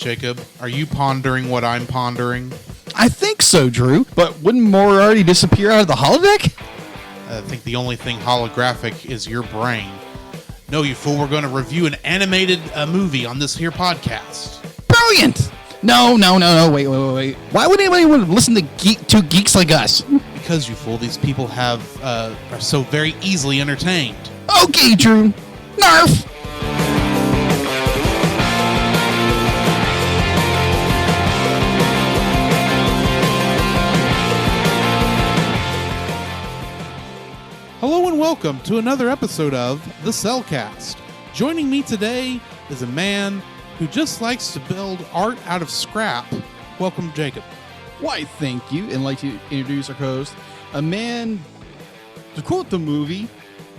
Jacob, are you pondering what I'm pondering? I think so, Drew. But wouldn't more already disappear out of the holodeck? I think the only thing holographic is your brain. No, you fool, we're going to review an animated movie on this here podcast. Brilliant! No, wait. Why would anybody want to listen to two geeks like us? Because, you fool, these people are so very easily entertained. Okay, Drew. Narf! Hello and welcome to another episode of The Cellcast. Joining me today is a man who just likes to build art out of scrap. Welcome, Jacob. Why, thank you, and like to introduce our co-host, a man, to quote the movie,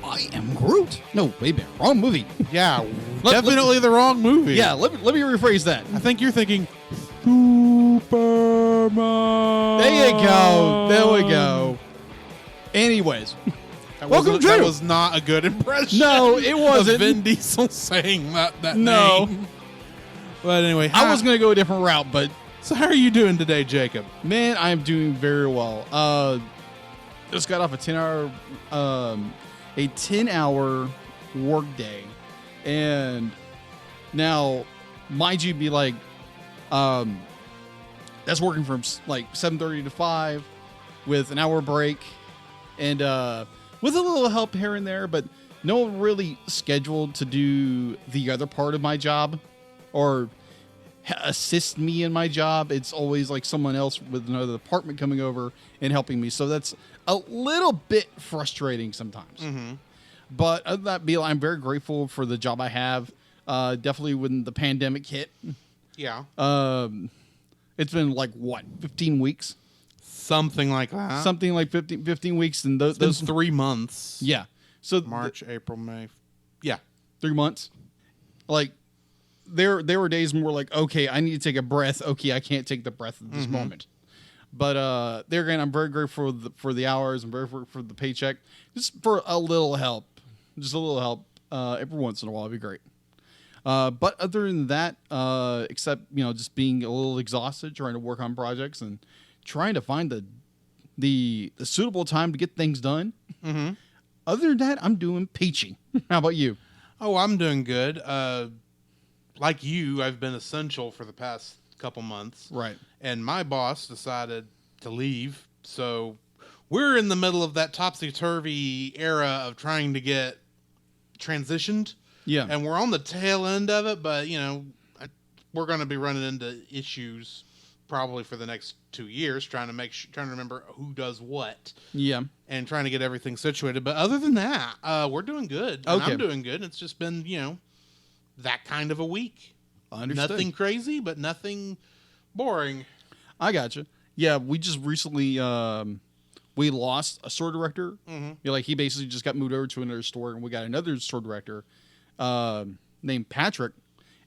I am Groot. No, wait a minute, wrong movie. Yeah, definitely the wrong movie. Yeah, let me rephrase that. I think you're thinking Superman. There you go. There we go. Anyways. Welcome, Drew. That was not a good impression. No, it wasn't. Of Vin Diesel saying that no. name. But anyway, I was going to go a different route, but... So how are you doing today, Jacob? Man, I am doing very well. Just got off a 10-hour work day. And now, mind you, be like, that's working from like 7:30 to 5 with an hour break. And, with a little help here and there, but no one really scheduled to do the other part of my job or assist me in my job. It's always like someone else with another department coming over and helping me. So that's a little bit frustrating sometimes. Mm-hmm. But other than that, I'm very grateful for the job I have. Definitely when the pandemic hit. Yeah. It's been like, 15 weeks? Something like that. Something like 15 weeks. And those 3 months. Yeah. So March, April, May. Yeah. 3 months. Like, there were days more like, okay, I need to take a breath. Okay, I can't take the breath at this moment. But there again, I'm very grateful for the hours. I'm very grateful for the paycheck. Just for a little help. Just a little help every once in a while would be great. But other than that, except, just being a little exhausted, trying to work on projects and trying to find the suitable time to get things done. Mm-hmm. Other than that, I'm doing peachy. How about you? Oh, I'm doing good. Like you, I've been essential for the past couple months. Right. And my boss decided to leave. So we're in the middle of that topsy-turvy era of trying to get transitioned. Yeah. And we're on the tail end of it, but, we're going to be running into issues probably for the next 2 years, trying to remember who does what. Yeah. And trying to get everything situated. But other than that, we're doing good. Okay. And I'm doing good. It's just been, that kind of a week. Understood. Nothing crazy, but nothing boring. I gotcha. Yeah, we just recently we lost a store director. Mm-hmm. He basically just got moved over to another store, and we got another store director named Patrick,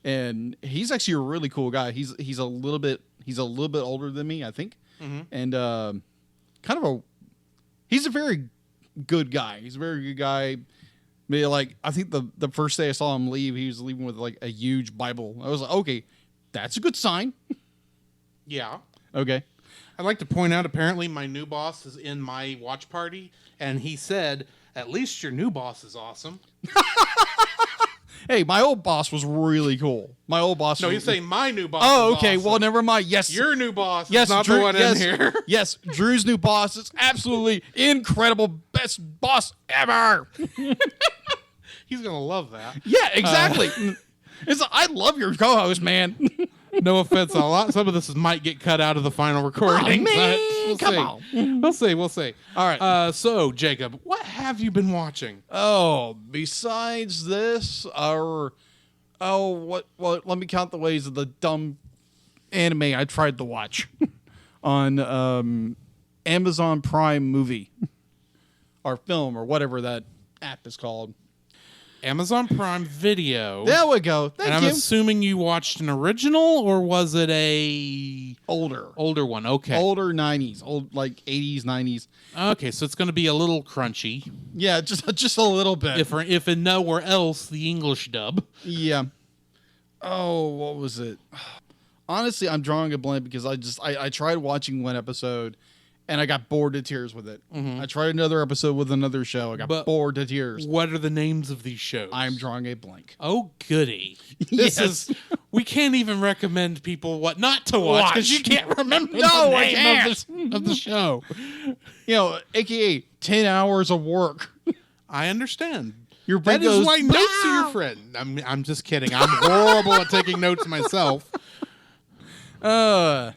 and he's actually a really cool guy. He's a little bit older than me, I think, and he's a very good guy. He's a very good guy. I think the first day I saw him leave, he was leaving with like a huge Bible. I was like, okay, that's a good sign. Yeah. Okay. I'd like to point out, apparently my new boss is in my watch party, and he said, at least your new boss is awesome. Hey, my old boss was really cool. My old boss. No, he's saying my new boss. Oh, is okay. awesome. Well, never mind. Yes, your new boss. Yes, is not Drew, the one in here. Yes, Drew's new boss is absolutely incredible, best boss ever. He's gonna love that. Yeah, exactly. I love your co-host, man. No offense, some of this might get cut out of the final recording. Oh, man, we'll come on. We'll see. All right. So, Jacob, what have you been watching? Oh, besides this, let me count the ways of the dumb anime I tried to watch on Amazon Prime Movie or film or whatever that app is called. Amazon Prime Video. There we go. Thank you. I'm assuming you watched an original, or was it a older one? Okay, older 90s, old like 80s, 90s. Okay, so it's going to be a little crunchy. Yeah, just a little bit. If in nowhere else, the English dub. Yeah. Oh, what was it? Honestly, I'm drawing a blank because I tried watching one episode and I got bored to tears with it. I tried another episode with another show. I got bored to tears. What are the names of these shows? I'm drawing a blank. Oh, goody. This is... We can't even recommend people what not to watch because you can't remember the name of the show. You know, a.k.a. 10 hours of work. I understand. Your brain That is goes, why notes are your friend. I'm just kidding. I'm horrible at taking notes myself. Yeah,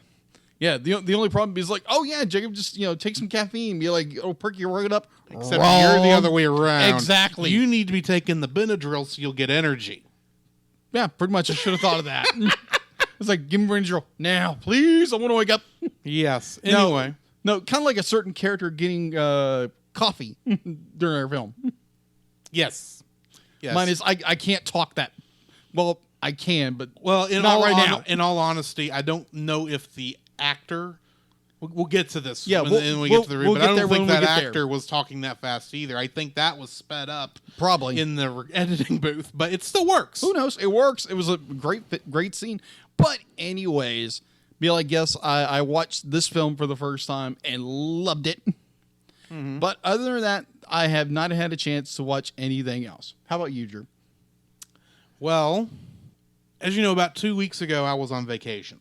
the only problem is like, oh yeah, Jacob, just take some caffeine, be like, it'll perk your right up. Except you're the other way around. Exactly. You need to be taking the Benadryl so you'll get energy. Yeah, pretty much. I should have thought of that. It's like, give me Benadryl now, please. I want to wake up. Yes. Anyway, no, kind of like a certain character getting coffee during our film. Yes. Mine is I can't talk that. Well, I can, but in all honesty, I don't know if the actor. We'll get to this. Yeah, when we get to the review. But I don't think that actor there. was talking that fast either. I think that was sped up, probably in the editing booth. But it still works. Who knows? It works. It was a great scene. But anyways, Bill, I guess I watched this film for the first time and loved it. Mm-hmm. But other than that, I have not had a chance to watch anything else. How about you, Drew? Well, as you know, about 2 weeks ago, I was on vacation.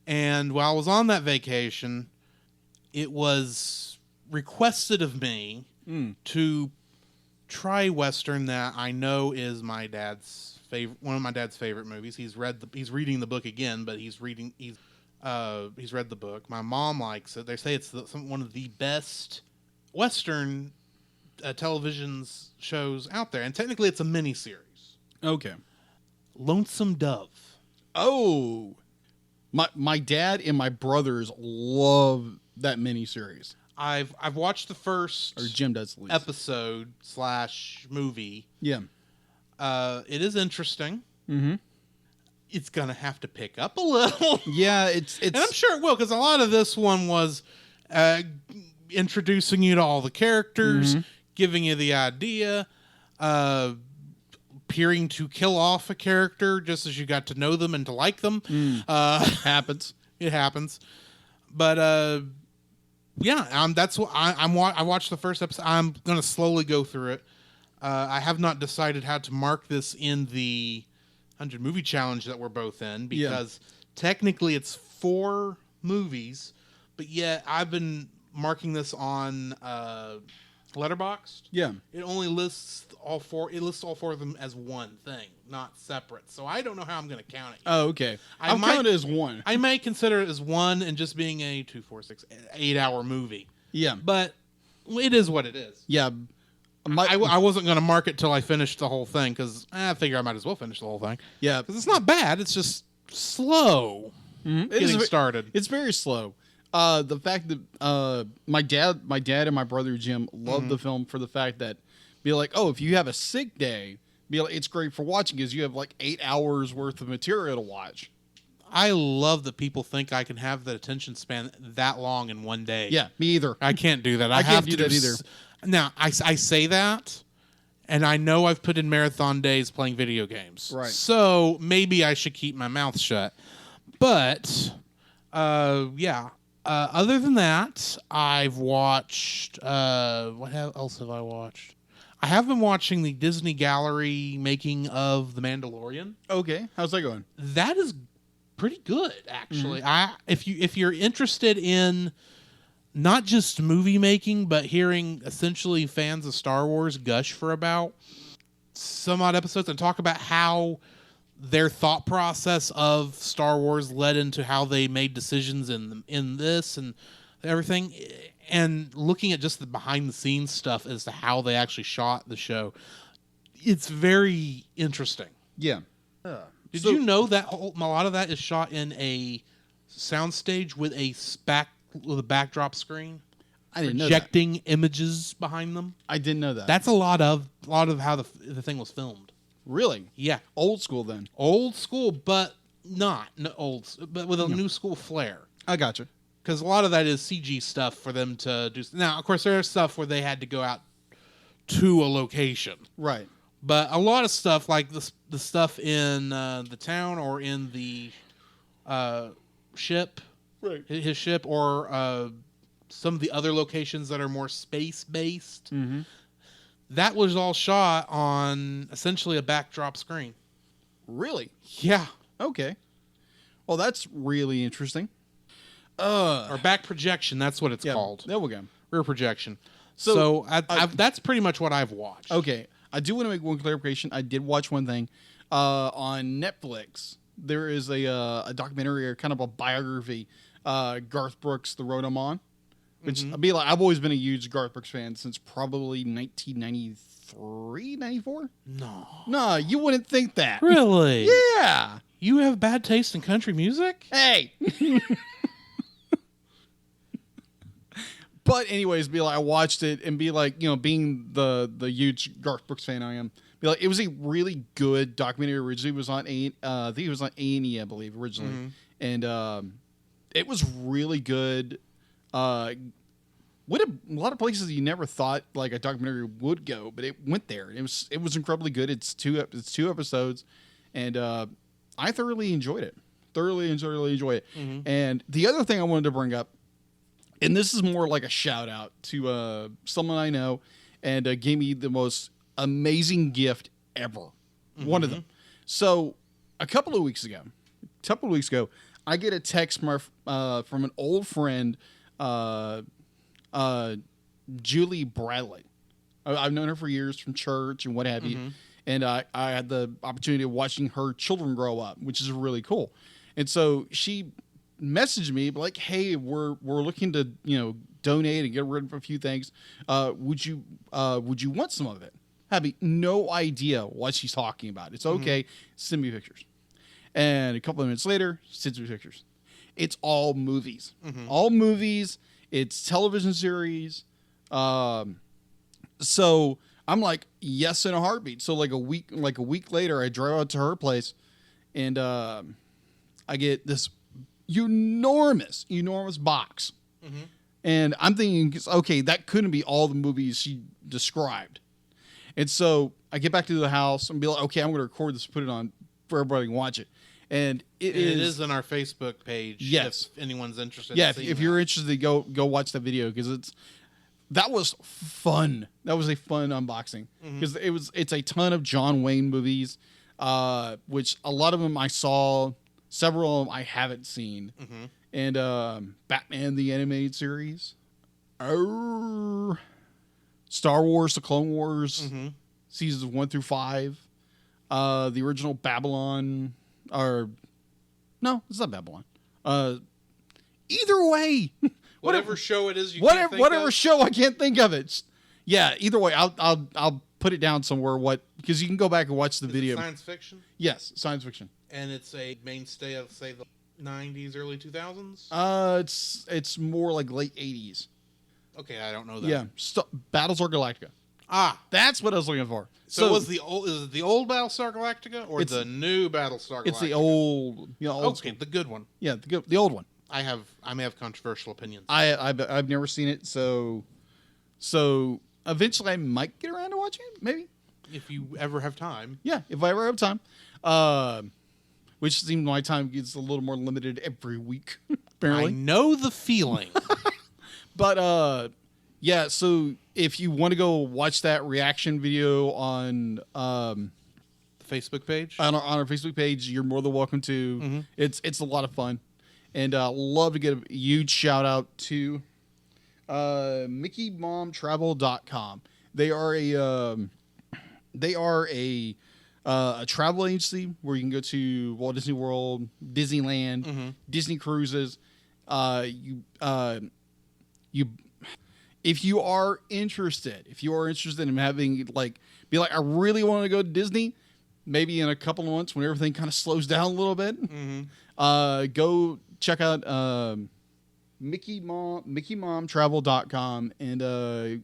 And while I was on that vacation, it was requested of me to try Western that I know is my dad's favorite, one of my dad's favorite movies. He's reading the book again, but he's read the book. My mom likes it. They say it's one of the best Western television shows out there, and technically it's a miniseries. Okay. Lonesome Dove. Oh. My dad and my brothers love that miniseries. I've watched the first or Jim does at least. episode / movie. Yeah. It is interesting. Mm-hmm. It's gonna have to pick up a little. Yeah, it's and I'm sure it will, because a lot of this one was introducing you to all the characters, giving you the idea, appearing to kill off a character just as you got to know them and to like them. Happens. It happens. But yeah, that's what I watched the first episode. I'm gonna slowly go through it. I have not decided how to mark this in the 100 movie challenge that we're both in, because technically it's 4 movies, but yet I've been marking this on Letterboxd. Yeah. It only lists all 4. It lists all 4 of them as one thing, not separate. So I don't know how I'm going to count it. Oh, okay. I'll count it as one. I may consider it as one and just being a 2, 4, 6, 8-hour movie. Yeah. But it is what it is. Yeah. I wasn't going to mark it till I finished the whole thing, because I figure I might as well finish the whole thing. Yeah. Because it's not bad. It's just slow getting started. It's very slow. The fact that my dad and my brother Jim love the film for the fact that, be like, oh, if you have a sick day, be like, it's great for watching because you have like 8 hours worth of material to watch. I love that people think I can have the attention span that long in one day. Yeah, me either. I can't do that. I can't do that either. Now, I say that, and I know I've put in marathon days playing video games. Right. So maybe I should keep my mouth shut. But, yeah. Other than that, I've watched... what else have I watched? I have been watching the Disney Gallery making of The Mandalorian. Okay. How's that going? That is pretty good, actually. If you're interested in not just movie making, but hearing essentially fans of Star Wars gush for about some odd episodes and talk about how their thought process of Star Wars led into how they made decisions in this and everything, and looking at just the behind the scenes stuff as to how they actually shot the show, it's very interesting. Yeah. Did you know that a lot of that is shot in a soundstage with a backdrop screen? I didn't know that. Projecting images behind them. I didn't know that. That's a lot of how the thing was filmed. Really? Yeah. Old school then. Old school, but not old, but with a new school flair. I gotcha. Because a lot of that is CG stuff for them to do. Now, of course, there's stuff where they had to go out to a location. Right. But a lot of stuff, like the stuff in the town or in the ship, Right. his ship, or some of the other locations that are more space based. Mm-hmm. That was all shot on essentially a backdrop screen. Really? Yeah. Okay. Well, that's really interesting. Or back projection. That's what it's called. There we go. Rear projection. So, that's pretty much what I've watched. Okay. I do want to make one clarification. I did watch one thing. On Netflix, there is a documentary or kind of a biography, Garth Brooks, The Road I'm On. Which I've always been a huge Garth Brooks fan since probably 1993, 94? No, you wouldn't think that. Really? Yeah. You have bad taste in country music? Hey. But anyways, I watched it and being the huge Garth Brooks fan I am, it was a really good documentary. Originally, it was on I think it was on A&E, I believe, originally, and it was really good. Went a lot of places you never thought like a documentary would go, but it went there. It was incredibly good. It's two episodes, and I thoroughly enjoyed it. Thoroughly enjoyed it. And the other thing I wanted to bring up, and this is more like a shout out to someone I know, and gave me the most amazing gift ever. One of them. So a couple of weeks ago, I get a text from an old friend, Julie Bradley. I've known her for years from church and what have you. And I had the opportunity of watching her children grow up, which is really cool. And so she messaged me like, "Hey, we're looking to donate and get rid of a few things. Would you want some of it?" I have no idea what she's talking about. It's okay. Send me pictures. And a couple of minutes later, sends me pictures. It's all movies. All movies. It's television series. So I'm like, yes, in a heartbeat. So like a week later, I drive out to her place, and I get this enormous box. And I'm thinking, okay, that couldn't be all the movies she described. And so I get back to the house and be like, okay, I'm going to record this, put it on for everybody to watch it. And it is on our Facebook page. Yes. If anyone's interested. Yeah, in if you're interested, go watch that video, because that was fun. That was a fun unboxing, because it's a ton of John Wayne movies, which a lot of them I saw, several of them I haven't seen, and Batman the Animated Series, Star Wars: The Clone Wars, seasons 1 through 5, the original Babylon. Or no, it's not Babylon. Either way, whatever show it is, whatever show, I can't think of it. Yeah, either way, I'll put it down somewhere. Because you can go back and watch the video. Science fiction. Yes, science fiction. And it's a mainstay of, say, the 90s, early 2000s. It's more like late 80s. Okay, I don't know that. Yeah, Battlestar Galactica. That's what I was looking for. So is it the old Battlestar Galactica or the new Battlestar Galactica? It's the old, old okay, school. the good one. Yeah, the old one. I may have controversial opinions. I've never seen it, so eventually I might get around to watching it, maybe. If you ever have time. Yeah, if I ever have time. Which seems my time gets a little more limited every week, apparently. I know the feeling. But yeah, so if you want to go watch that reaction video on the Facebook page, on our Facebook page, you're more than welcome to. It's a lot of fun, and love to get a huge shout out to MickeyMomTravel.com. They are a travel agency where you can go to Walt Disney World, Disneyland, Disney cruises. If you are interested in having I really want to go to Disney, maybe in a couple of months when everything kind of slows down a little bit, go check out MickeyMomTravel.com and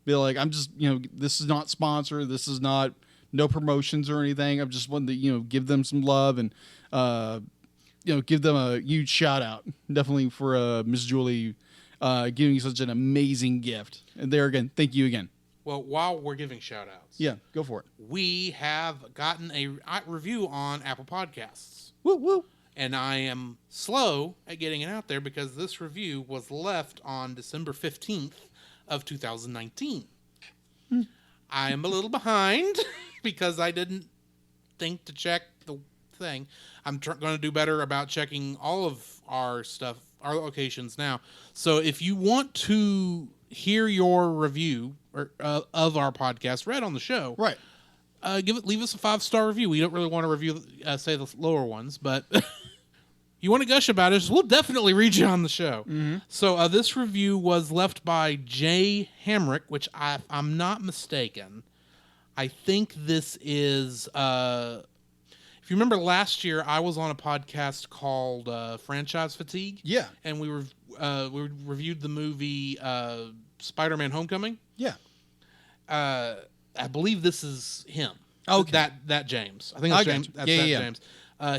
be like, I'm just, this is not sponsored. This is not no promotions or anything. I'm just wanting to, give them some love and, give them a huge shout out. Definitely for Miss Julie giving you such an amazing gift. And there again, thank you again. Well, while we're giving shout outs. Yeah, go for it. We have gotten a review on Apple Podcasts. Woo, woo. And I am slow at getting it out there because this review was left on December 15th of 2019. I am a little behind because I didn't think to check the thing. I'm going to do better about checking all of our stuff, our locations now. So if you want to hear your review of our podcast read on the show, Right. Leave us a 5-star review. We don't really want to review, say the lower ones, but you want to gush about us, we'll definitely read you on the show. Mm-hmm. So this review was left by Jay Hamrick, which I'm not mistaken. I think this is, if you remember last year, I was on a podcast called Franchise Fatigue. Yeah. And we reviewed the movie Spider-Man Homecoming. Yeah. I believe this is him. Okay. That James. I think that's James. That's James.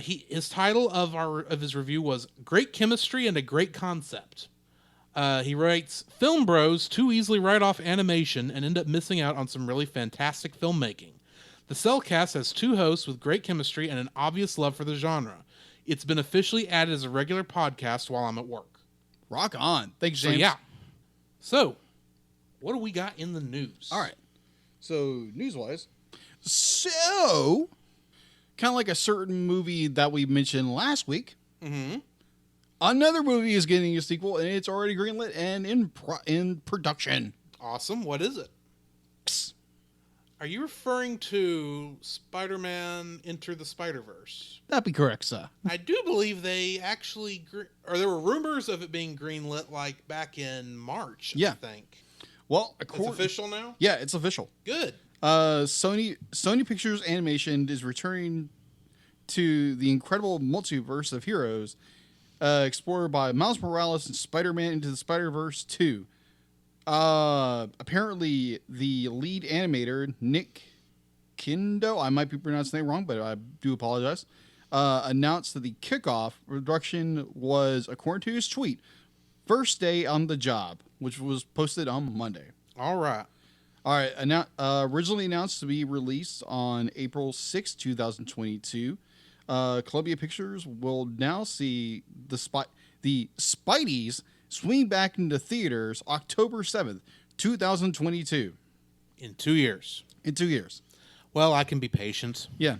His title of his review was "Great Chemistry and a Great Concept." He writes, "Film bros too easily write off animation and end up missing out on some really fantastic filmmaking. The Cellcast has 2 hosts with great chemistry and an obvious love for the genre. It's been officially added as a regular podcast while I'm at work." Rock on. Thanks, James. So yeah. So, what do we got in the news? All right. So, news-wise. So, kind of like a certain movie that we mentioned last week. Mm-hmm. Another movie is getting a sequel, and it's already greenlit and in production. Awesome. What is it? Psst. Are you referring to Spider-Man Enter the Spider-Verse? That'd be correct, sir. I do believe they actually, or there were rumors of it being greenlit like back in March, I think. Well, it's official now? Yeah, it's official. Good. Sony Pictures Animation is returning to the incredible multiverse of heroes explored by Miles Morales and Spider-Man Into the Spider-Verse 2. Apparently, the lead animator, Nick Kindo, I might be pronouncing it wrong, but I do apologize, announced that the kickoff production was, according to his tweet, first day on the job, which was posted on Monday. All right. Originally announced to be released on April 6, 2022, Columbia Pictures will now see the Spideys swing back into theaters October 7th, 2022. In 2 years. In 2 years. Well, I can be patient. Yeah.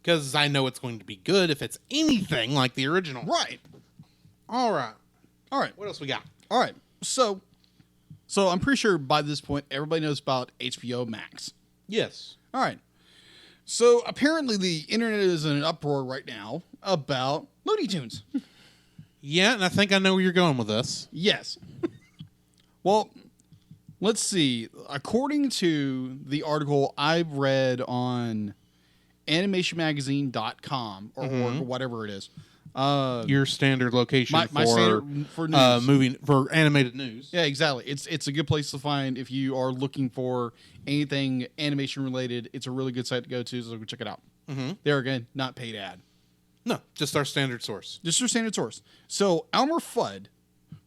Because I know it's going to be good if it's anything like the original. Right. All right. What else we got? All right. So I'm pretty sure by this point, everybody knows about HBO Max. Yes. All right. So apparently the internet is in an uproar right now about Looney Tunes. Yeah, and I think I know where you're going with this. Yes. Well, let's see. According to the article I've read on animationmagazine.com or whatever it is. Your standard location my standard for news. For animated news. Yeah, exactly. It's a good place to find if you are looking for anything animation related. It's a really good site to go to, so go check it out. Mm-hmm. There again, not paid ad. No, just our standard source. Just your standard source. So Elmer Fudd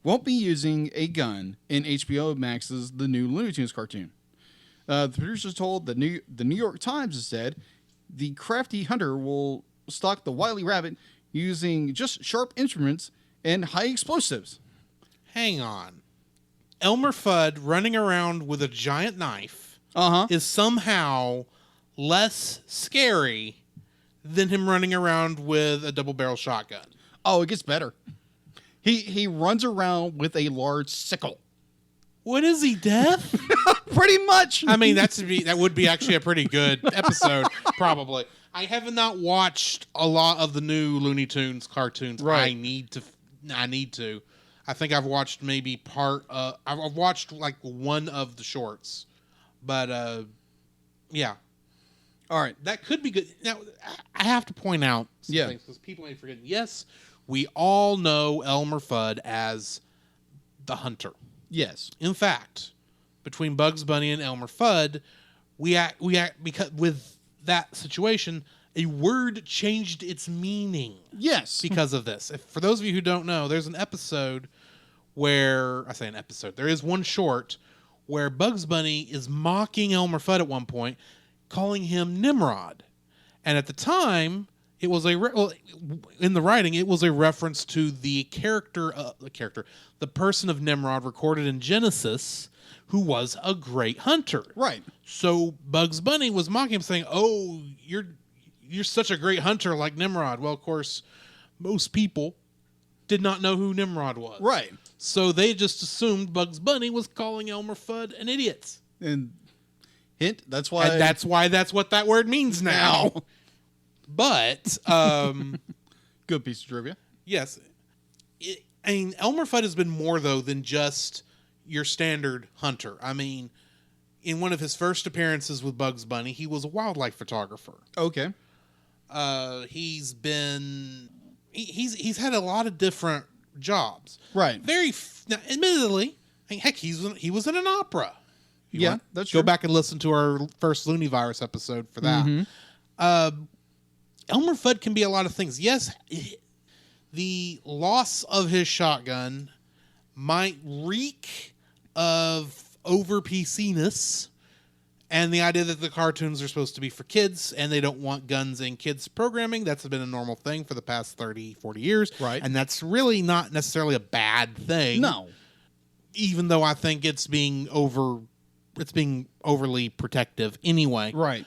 won't be using a gun in HBO Max's The New Looney Tunes cartoon. The producers told the New York Times instead, the crafty hunter will stalk the wily rabbit using just sharp instruments and high explosives. Hang on. Elmer Fudd running around with a giant knife is somehow less scary than him running around with a double-barrel shotgun. Oh, it gets better. He runs around with a large sickle. What is he, deaf? Pretty much. I mean, that would be actually a pretty good episode, probably. I have not watched a lot of the new Looney Tunes cartoons. Right. I need to. I think I've watched maybe part. I've watched like one of the shorts, but yeah. All right, that could be good. Now, I have to point out some things because people may forget. Yes, we all know Elmer Fudd as the hunter. Yes. In fact, between Bugs Bunny and Elmer Fudd, we act because with that situation, a word changed its meaning. Yes. Because of this. For those of you who don't know, there's an episode where there is one short where Bugs Bunny is mocking Elmer Fudd at one point, calling him Nimrod. And at the time, It was in the writing, it was a reference to the the person of Nimrod recorded in Genesis, who was a great hunter. Right. So Bugs Bunny was mocking him, saying, "Oh, you're such a great hunter like Nimrod." Well, of course, most people did not know who Nimrod was. Right. So they just assumed Bugs Bunny was calling Elmer Fudd an idiot. And hint, that's why that's what that word means now. But good piece of trivia. Yes. I mean, Elmer Fudd has been more, though, than just your standard hunter. I mean, in one of his first appearances with Bugs Bunny, he was a wildlife photographer. Okay. He's had a lot of different jobs. Right. Now, admittedly, I mean, heck, he was in an opera. That's true. Go back and listen to our first Looney Virus episode for that. Mm-hmm. Elmer Fudd can be a lot of things. Yes, the loss of his shotgun might reek of over PC-ness, and the idea that the cartoons are supposed to be for kids and they don't want guns in kids programming. That's been a normal thing for the past 30, 40 years. Right. And that's really not necessarily a bad thing. No. Even though I think it's being overly protective anyway. Right.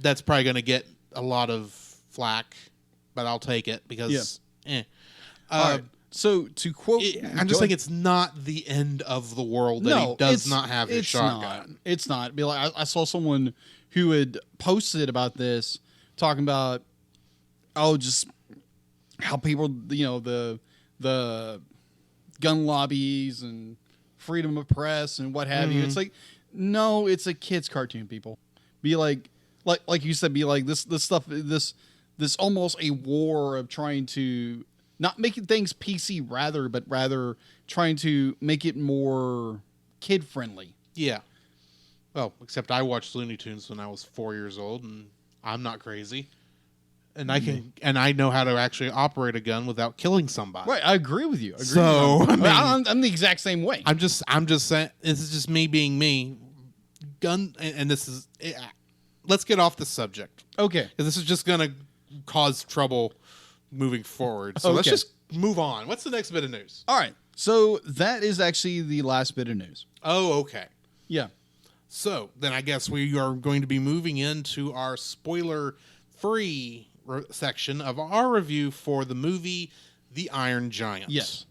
That's probably going to get a lot of flack, but I'll take it because All right. So to quote, I'm just saying it's not the end of the world that he does not have his shotgun. It's not. Be like, I saw someone who had posted about this, talking about just how people, the gun lobbies and freedom of press and what have you. It's like, no, it's a kid's cartoon. People be like you said, be like this stuff, this almost a war of trying to not making things PC but rather trying to make it more kid friendly. Yeah. Well, except I watched Looney Tunes when I was 4 years old, and I'm not crazy, and I know how to actually operate a gun without killing somebody. Right, I agree with you. I'm the exact same way. I'm just saying, this is just me being me. Gun, and this is. Let's get off the subject. Okay, this is just gonna cause trouble moving forward. So let's just move on. What's the next bit of news? All right. So that is actually the last bit of news. Oh, okay. Yeah. So then I guess we are going to be moving into our spoiler-free section of our review for the movie The Iron Giant. Yes.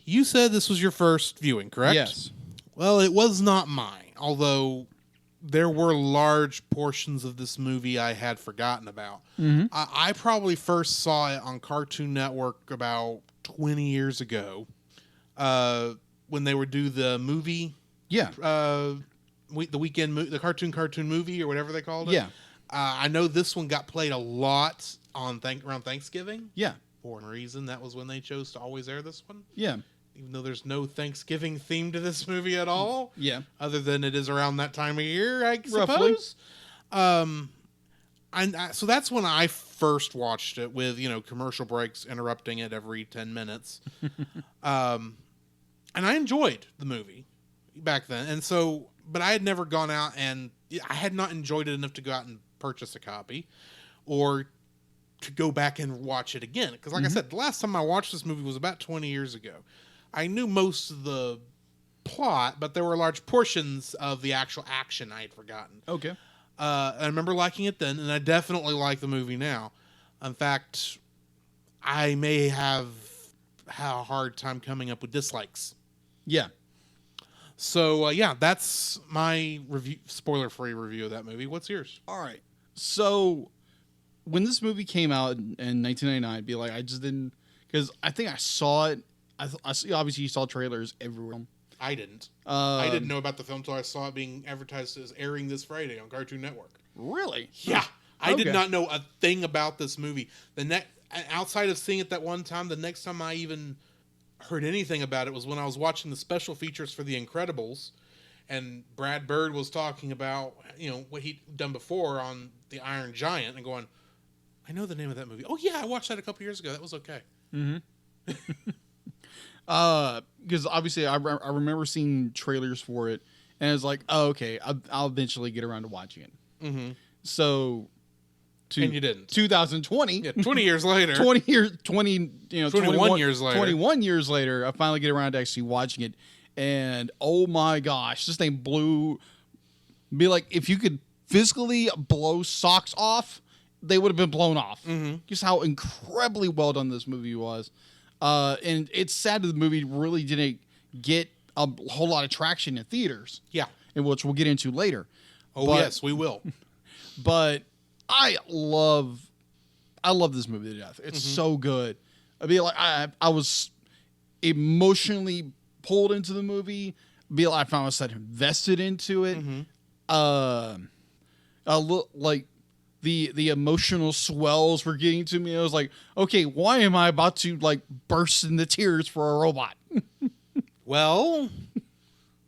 You said this was your first viewing, correct? Yes. Well, it was not mine, although there were large portions of this movie I had forgotten about. Mm-hmm. I probably first saw it on Cartoon Network about 20 years ago when they would do the movie. Yeah. The cartoon movie or whatever they called it. Yeah. I know this one got played a lot around Thanksgiving. Yeah. For a reason, that was when they chose to always air this one. Yeah. Even though there's no Thanksgiving theme to this movie at all. Yeah. Other than it is around that time of year, I suppose. So that's when I first watched it with, commercial breaks interrupting it every 10 minutes. And I enjoyed the movie back then. And so, but I had never gone out and I had not enjoyed it enough to go out and purchase a copy or to go back and watch it again. Because like I said, the last time I watched this movie was about 20 years ago. I knew most of the plot, but there were large portions of the actual action I had forgotten. Okay. I remember liking it then, and I definitely like the movie now. In fact, I may have had a hard time coming up with dislikes. Yeah. So, that's my spoiler-free review of that movie. What's yours? All right. So, when this movie came out in 1999, I'd be like, I just didn't, because I think I saw it. I see, obviously, you saw trailers everywhere. I didn't. I didn't know about the film until I saw it being advertised as airing this Friday on Cartoon Network. Really? Yeah. I did not know a thing about this movie. Outside of seeing it that one time, the next time I even heard anything about it was when I was watching the special features for The Incredibles, and Brad Bird was talking about, what he'd done before on The Iron Giant, and going, I know the name of that movie. Oh, yeah, I watched that a couple years ago. That was okay. Mm-hmm. Because obviously I remember seeing trailers for it, and I was like, oh, okay, I'll eventually get around to watching it. Mm-hmm. So to And you didn't. 2020. Yeah, 20 years later. 21 years later. 21 years later, I finally get around to actually watching it. And oh my gosh, this thing blew. Be like, if you could physically blow socks off, they would have been blown off. Mm-hmm. Just how incredibly well done this movie was. And it's sad that the movie really didn't get a whole lot of traction in theaters. Yeah. And which we'll get into later. Oh, But- yes, we will. But I love this movie to death. It's so good. I mean, like I was emotionally pulled into the movie. I found myself invested into it. Like the emotional swells were getting to me. I was like, okay, why am I about to like burst into tears for a robot? Well,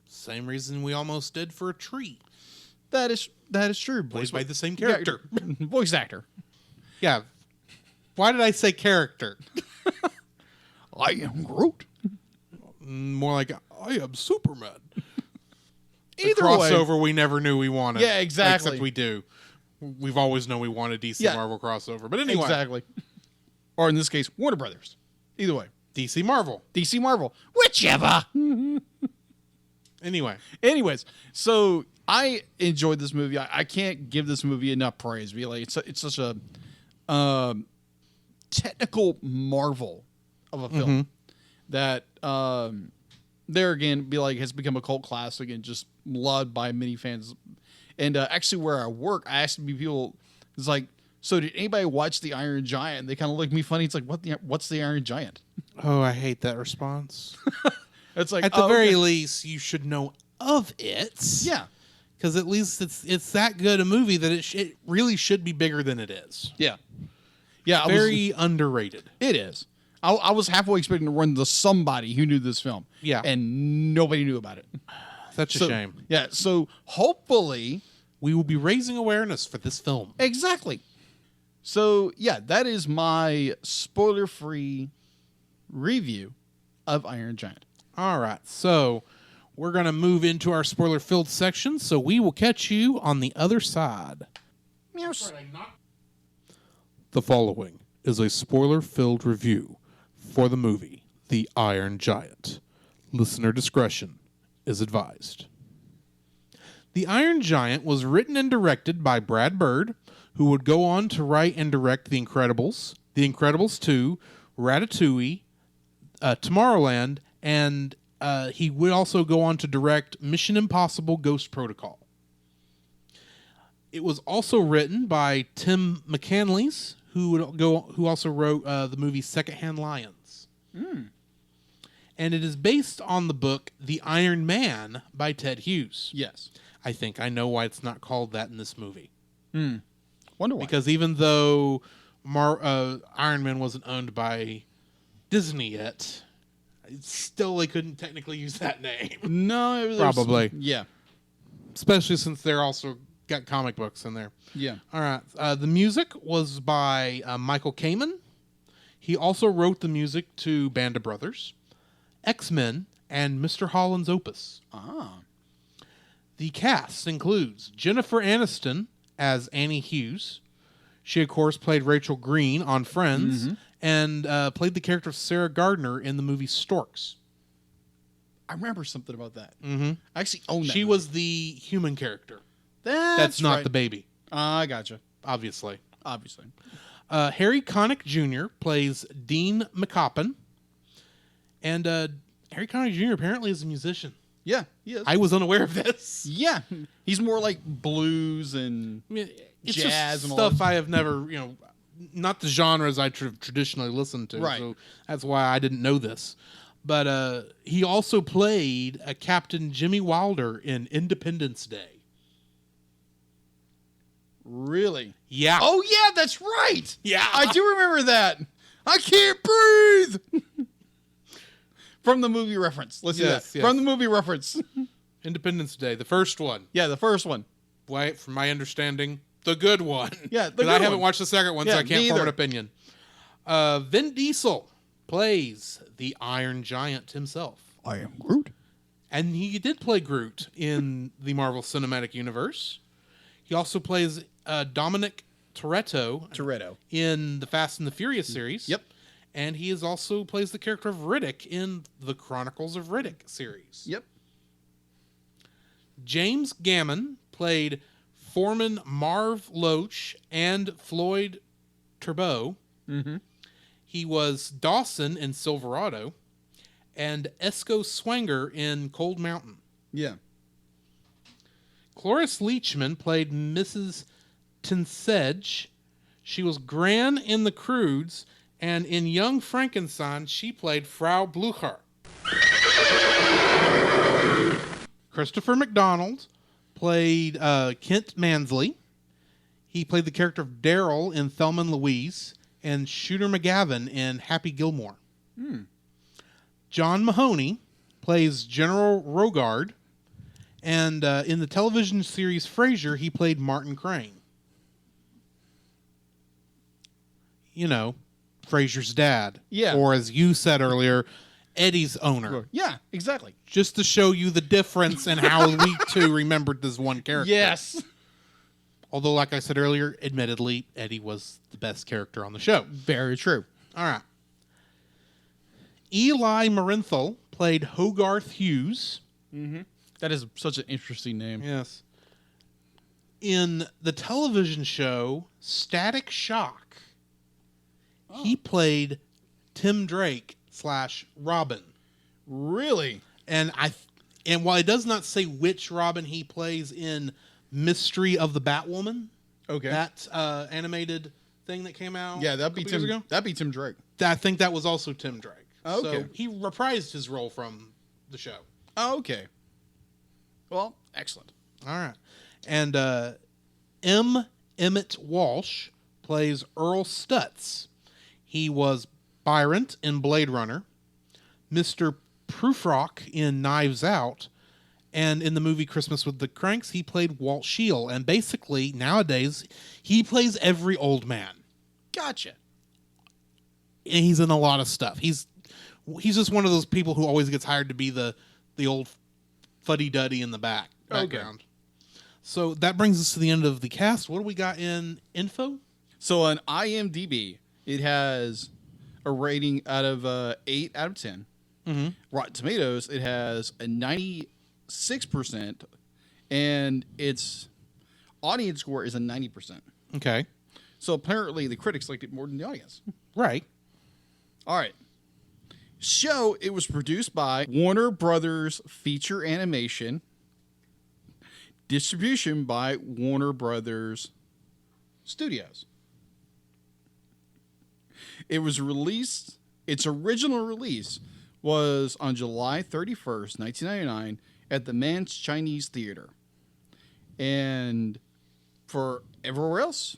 same reason we almost did for a tree. That is true. Voiced by the same character. Voice actor. Yeah. Why did I say character? I am Groot. More like, I am Superman. The Either way. crossover we never knew we wanted. Yeah, exactly. Except we do. We've always known we wanted DC Yeah. Marvel crossover. But anyway. Exactly. Or in this case, Warner Brothers. Either way. DC Marvel. DC Marvel. Whichever. Anyway. Anyways, so I enjoyed this movie. I can't give this movie enough praise. It's such a technical marvel of a film that there again has become a cult classic and just loved by many fans. And actually, where I work, I asked people, it's like, so did anybody watch The Iron Giant? And they kind of looked at me funny. It's like, what's The Iron Giant? Oh, I hate that response. It's like, At the oh, very okay. least, you should know of it. Yeah. Because at least it's that good a movie that it really should be bigger than it is. Yeah. Yeah. Very underrated. It is. I was halfway expecting to run to somebody who knew this film. Yeah. And nobody knew about it. Such a shame. Yeah. So hopefully. We will be raising awareness for this film. Exactly. So, yeah, that is my spoiler-free review of Iron Giant. All right. So we're going to move into our spoiler-filled section. So we will catch you on the other side. Meows. The following is a spoiler-filled review for the movie The Iron Giant. Listener discretion is advised. The Iron Giant was written and directed by Brad Bird, who would go on to write and direct The Incredibles, The Incredibles 2, Ratatouille, Tomorrowland, and he would also go on to direct Mission Impossible Ghost Protocol. It was also written by Tim McCanlies, who also wrote the movie Secondhand Lions. And it is based on the book The Iron Man by Ted Hughes. Yes. I think I know why it's not called that in this movie. Wonder why. Because even though Iron Man wasn't owned by Disney yet, still they couldn't technically use that name. No, it was Probably. Yeah. Especially since they're also got comic books in there. Yeah. All right. The music was by Michael Kamen. He also wrote the music to Band of Brothers, X-Men, and Mr. Holland's Opus. Ah. The cast includes Jennifer Aniston as Annie Hughes. She, of course, played Rachel Green on Friends and played the character of Sarah Gardner in the movie Storks. I remember something about that. Mm-hmm. I actually own that. She movie. was the human character. That's not right. the baby, I gotcha. obviously. Obviously. Harry Connick Jr. plays Dean McCoppin. And Harry Connick Jr. apparently is a musician. Yeah, he is. I was unaware of this. Yeah. He's more like blues and I mean, it's jazz just and all stuff that. I have never, not the genres I traditionally listened to. Right. So that's why I didn't know this. But he also played a Captain Jimmy Wilder in Independence Day. Really? Yeah. Oh, yeah, that's right. Yeah. I do remember that. I can't breathe. From the movie reference. Let's do that. Yes, yes. From the movie reference. Independence Day, the first one. Yeah, the first one. Why, from my understanding, the good one. Yeah, the 'Cause good I haven't one. watched the second one, so Yeah, I can't me form an either. opinion. Vin Diesel plays the Iron Giant himself. I am Groot. And he did play Groot in the Marvel Cinematic Universe. He also plays Dominic Toretto in the Fast and the Furious series. Yep. And he is also plays the character of Riddick in the Chronicles of Riddick series. Yep. James Gammon played Foreman Marv Loach and Floyd Turbo. Mm-hmm. He was Dawson in Silverado and Esco Swanger in Cold Mountain. Yeah. Cloris Leachman played Mrs. Tinsedge. She was Gran in The Croods, and in Young Frankenstein, she played Frau Blucher. Christopher McDonald played Kent Mansley. He played the character of Daryl in Thelma and Louise, and Shooter McGavin in Happy Gilmore. John Mahoney plays General Rogard, and in the television series Frasier, he played Martin Crane. You know, Frasier's dad. Yeah. Or as you said earlier, Eddie's owner. Yeah, exactly. Just to show you the difference in how we two remembered this one character. Yes. Although, like I said earlier, admittedly, Eddie was the best character on the show. Very true. All right. Eli Marinthal played Hogarth Hughes. Mm-hmm. That is such an interesting name. Yes. In the television show Static Shock, he played Tim Drake / Robin. Really? And while it does not say which Robin he plays in Mystery of the Batwoman, Okay. that animated thing that came out, Yeah, that'd be years ago, Tim Drake. I think that was also Tim Drake. Oh, okay. So he reprised his role from the show. Oh, okay. Well, excellent. All right. And M. Emmett Walsh plays Earl Stutz. He was Byron in Blade Runner, Mr. Prufrock in Knives Out, and in the movie Christmas with the Cranks, he played Walt Scheel. And basically, nowadays, he plays every old man. Gotcha. And he's in a lot of stuff. He's just one of those people who always gets hired to be the old fuddy-duddy in the background. So that brings us to the end of the cast. What do we got in info? So on IMDb, it has a rating out of 8 out of 10. Mm-hmm. Rotten Tomatoes, it has a 96%, and its audience score is a 90%. Okay. So apparently the critics liked it more than the audience. Right. All right. Show, it was produced by Warner Brothers Feature Animation. Distribution by Warner Brothers Studios. It was released, its original release was on July 31st, 1999 at the Mann's Chinese Theater. And for everywhere else,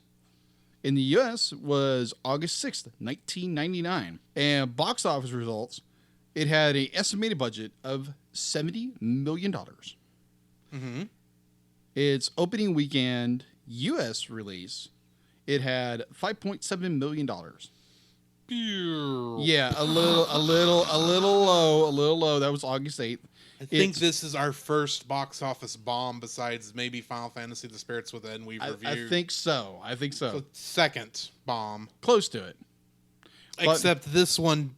in the U.S. was August 6th, 1999. And box office results, it had an estimated budget of $70 million. Mm-hmm. Its opening weekend U.S. release, it had $5.7 million. Yeah, a little low. That was August 8th. I think this is our first box office bomb besides maybe Final Fantasy The Spirits Within we've reviewed. I think so. So second bomb. Close to it. Except this one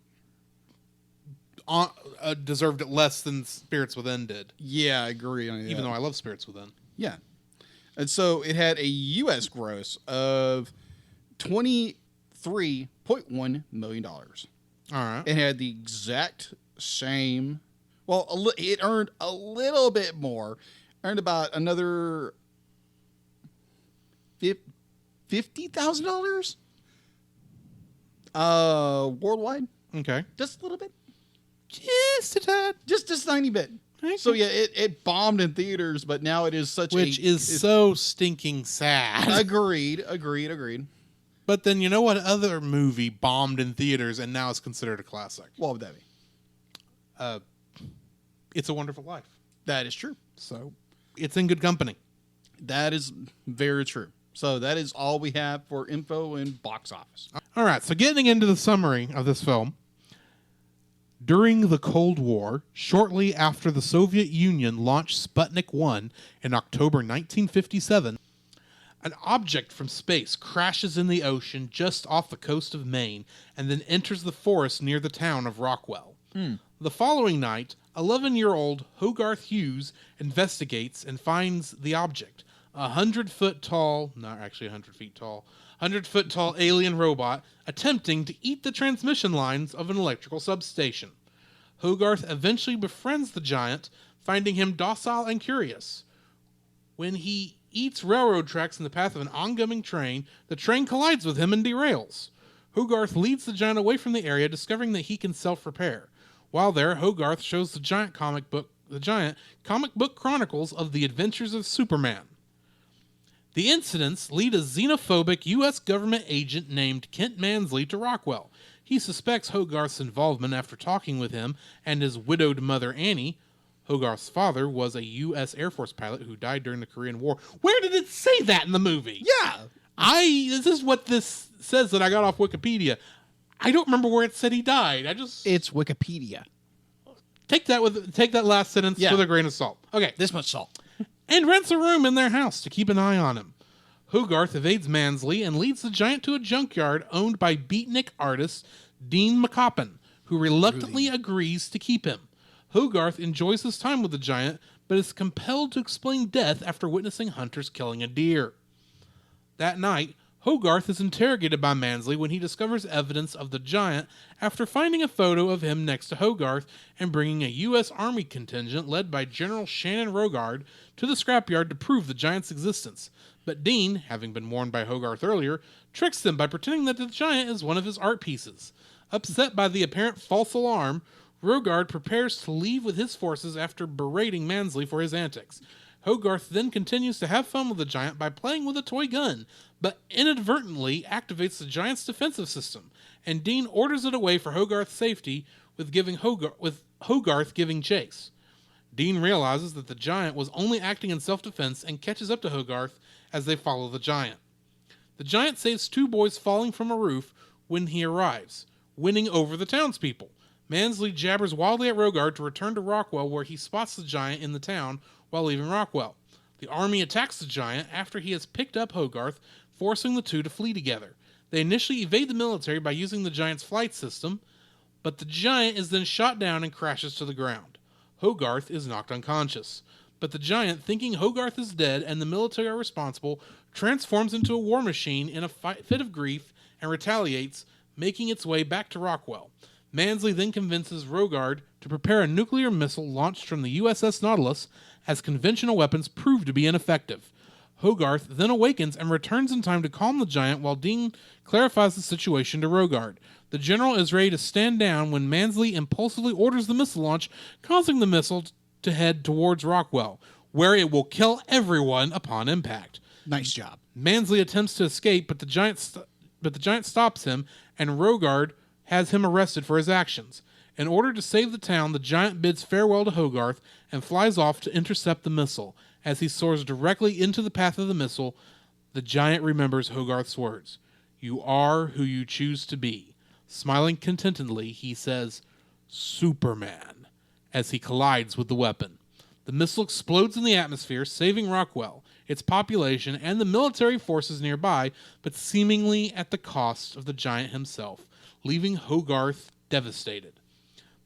deserved it less than Spirits Within did. Yeah, I agree on that. Even though I love Spirits Within. Yeah. And so it had a U.S. gross of $23.1 million. All right. It had the exact same... Well, it earned a little bit more. Earned about another $50,000 worldwide. Okay. Just a little bit. Just a tad. Just a tiny bit. Okay. So yeah, it bombed in theaters, but now it is Which is so stinking sad. Agreed. But then you know what other movie bombed in theaters and now is considered a classic? What would that be? It's a Wonderful Life. That is true. So it's in good company. That is very true. So that is all we have for info and box office. All right. So getting into the summary of this film. During the Cold War, shortly after the Soviet Union launched Sputnik 1 in October 1957, An object from space crashes in the ocean just off the coast of Maine and then enters the forest near the town of Rockwell. The following night, 11-year-old Hogarth Hughes investigates and finds the object, a 100-foot tall, not actually 100 feet tall, 100-foot tall alien robot attempting to eat the transmission lines of an electrical substation. Hogarth eventually befriends the giant, finding him docile and curious. When he eats railroad tracks in the path of an oncoming train, the train collides with him and derails. Hogarth leads the giant away from the area, discovering that he can self-repair. While there, Hogarth shows the giant comic book chronicles of the adventures of Superman. The incidents lead a xenophobic U.S. government agent named Kent Mansley to Rockwell. He suspects Hogarth's involvement after talking with him and his widowed mother, Annie. Hogarth's father was a U.S. Air Force pilot who died during the Korean War. Where did it say that in the movie? Yeah. This is what this says that I got off Wikipedia. I don't remember where it said he died. It's Wikipedia. Take that last sentence with a grain of salt. Okay. This much salt. And rents a room in their house to keep an eye on him. Hogarth evades Mansley and leads the giant to a junkyard owned by beatnik artist Dean McCoppin, who reluctantly agrees to keep him. Hogarth enjoys his time with the giant, but is compelled to explain death after witnessing hunters killing a deer. That night, Hogarth is interrogated by Mansley when he discovers evidence of the giant after finding a photo of him next to Hogarth and bringing a U.S. Army contingent led by General Shannon Rogard to the scrapyard to prove the giant's existence. But Dean, having been warned by Hogarth earlier, tricks them by pretending that the giant is one of his art pieces. Upset by the apparent false alarm, Rogard prepares to leave with his forces after berating Mansley for his antics. Hogarth then continues to have fun with the giant by playing with a toy gun, but inadvertently activates the giant's defensive system, and Dean orders it away for Hogarth's safety, with Hogarth giving chase. Dean realizes that the giant was only acting in self-defense and catches up to Hogarth as they follow the giant. The giant saves two boys falling from a roof when he arrives, winning over the townspeople. Mansley jabbers wildly at Rogard to return to Rockwell, where he spots the giant in the town while leaving Rockwell. The army attacks the giant after he has picked up Hogarth, forcing the two to flee together. They initially evade the military by using the giant's flight system, but the giant is then shot down and crashes to the ground. Hogarth is knocked unconscious, but the giant, thinking Hogarth is dead and the military are responsible, transforms into a war machine in a fit of grief and retaliates, making its way back to Rockwell. Mansley then convinces Rogard to prepare a nuclear missile launched from the USS Nautilus, as conventional weapons prove to be ineffective. Hogarth then awakens and returns in time to calm the giant while Dean clarifies the situation to Rogard. The general is ready to stand down when Mansley impulsively orders the missile launch, causing the missile to head towards Rockwell, where it will kill everyone upon impact. Nice job. Mansley attempts to escape, but the giant stops him, and Rogard has him arrested for his actions. In order to save the town, the giant bids farewell to Hogarth and flies off to intercept the missile. As he soars directly into the path of the missile, the giant remembers Hogarth's words. "You are who you choose to be." Smiling contentedly, he says, "Superman," as he collides with the weapon. The missile explodes in the atmosphere, saving Rockwell, its population, and the military forces nearby, but seemingly at the cost of the giant himself, leaving Hogarth devastated.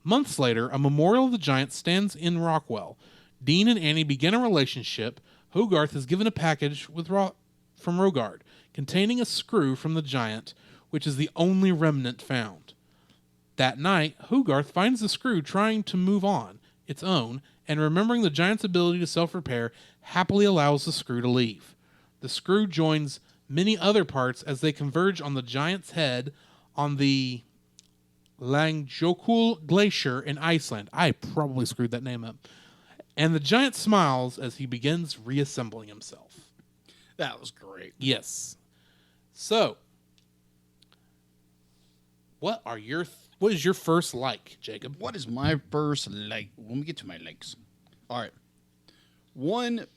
Months later, a memorial of the giant stands in Rockwell. Dean and Annie begin a relationship. Hogarth is given a package from Rogard, containing a screw from the giant, which is the only remnant found. That night, Hogarth finds the screw trying to move on its own, and remembering the giant's ability to self-repair, happily allows the screw to leave. The screw joins many other parts as they converge on the giant's head on the Langjökull Glacier in Iceland. I probably screwed that name up. And the giant smiles as he begins reassembling himself. That was great. Yes. So, what is your first like, Jacob? What is my first like? Let me get to my likes. All right. One,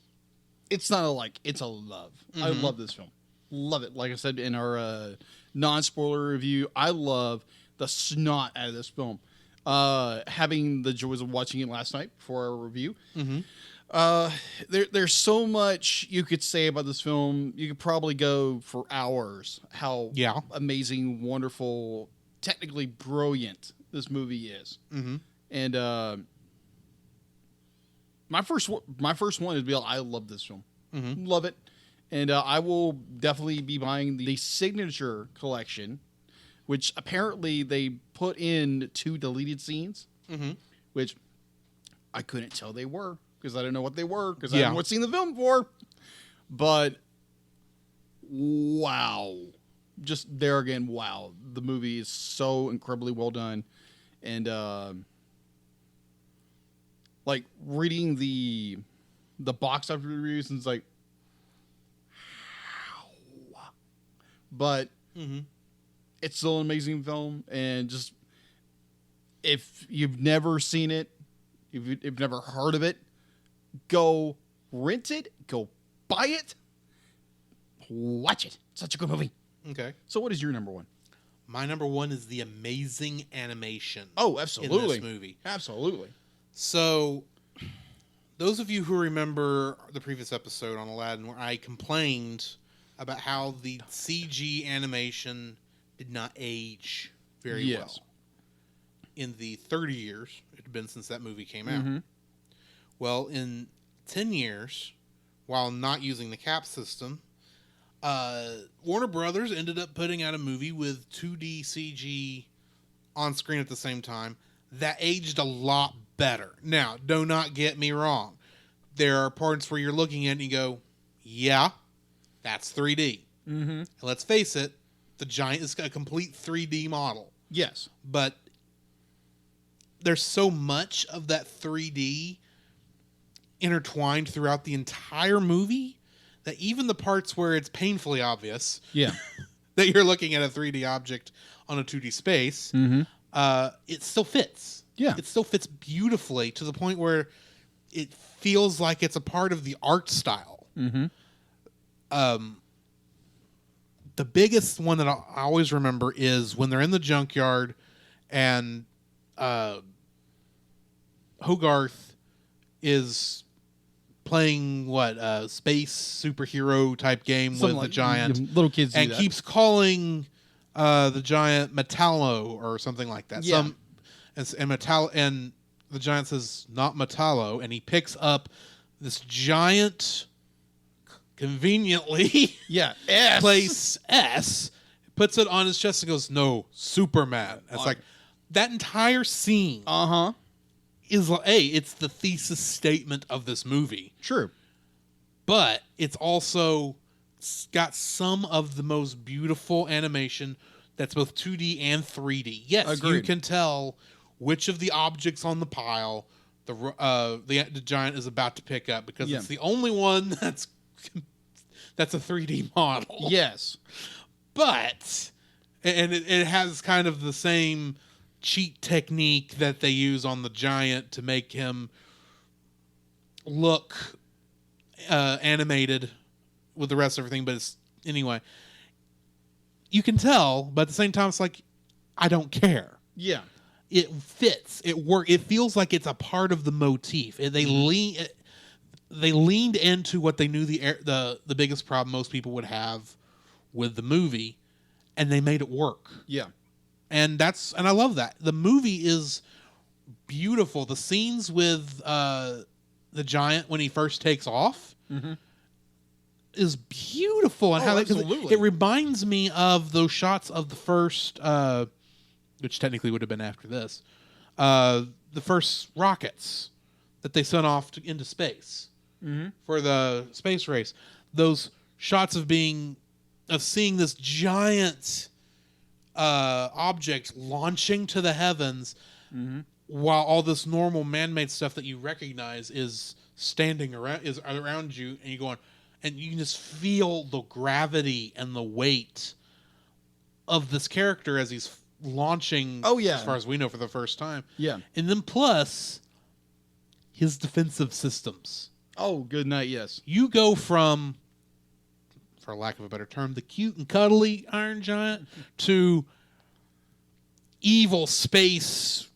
it's not a like, it's a love. Mm-hmm. I love this film. Love it. Like I said in our non-spoiler review, I love the snot out of this film. Having the joys of watching it last night for our review. Mm-hmm. There's so much you could say about this film. You could probably go for hours. How Yeah. amazing, wonderful, technically brilliant this movie is. Mm-hmm. And my first one is I love this film, love it, and I will definitely be buying the signature collection, which apparently they put in 2 deleted scenes, which I couldn't tell they were because I didn't know what they were because I hadn't seen the film before. But wow, just there again, wow, the movie is so incredibly well done, and like reading the box office reviews, and it's like, how? But it's still an amazing film, and just if you've never seen it, if you've never heard of it, go rent it, go buy it, watch it. Such a good movie. Okay. So, what is your number one? My number one is the amazing animation. Oh, absolutely. In this movie. Absolutely. So, those of you who remember the previous episode on Aladdin where I complained about how the CG animation did not age very well. In the 30 years it had been since that movie came out. Well, in 10 years, while not using the cap system, Warner Brothers ended up putting out a movie with 2D CG on screen at the same time that aged a lot better. Now, do not get me wrong. There are parts where you're looking at it and you go, yeah, that's 3D. And let's face it, the Giant is a complete 3D model. Yes. But there's so much of that 3D intertwined throughout the entire movie that even the parts where it's painfully obvious that you're looking at a 3D object on a 2D space, it still fits. Yeah. It still fits beautifully to the point where it feels like it's a part of the art style. The biggest one that I always remember is when they're in the junkyard and Hogarth is playing space superhero type game Something with like the Giant. little kids do and that. keeps calling the Giant Metallo or something like that. Yeah. And the Giant says not Metallo, and he picks up this giant, conveniently S. place S, puts it on his chest and goes, "No, Superman." It's like that entire scene is it's the thesis statement of this movie. True. But it's also got some of the most beautiful animation that's both 2D and 3D. Yes, Agreed. You can tell which of the objects on the pile the Giant is about to pick up because it's the only one that's a 3D model. Yes. But it has kind of the same cheat technique that they use on the Giant to make him look animated with the rest of everything. But anyway, you can tell, but at the same time, it's like, I don't care. Yeah. It fits. It works. It feels like it's a part of the motif. They leaned into what they knew the biggest problem most people would have with the movie, and they made it work. Yeah. And I love that. The movie is beautiful. The scenes with the Giant when he first takes off is beautiful. And absolutely. It reminds me of those shots of the first, which technically would have been after this, the first rockets that they sent off into space for the space race. Those shots of seeing this giant object launching to the heavens while all this normal man-made stuff that you recognize is around you, and you're going, and you can just feel the gravity and the weight of this character as he's launching, as far as we know, for the first time. Yeah. And then plus his defensive systems. Oh, good night, yes. You go from, for lack of a better term, the cute and cuddly Iron Giant to evil space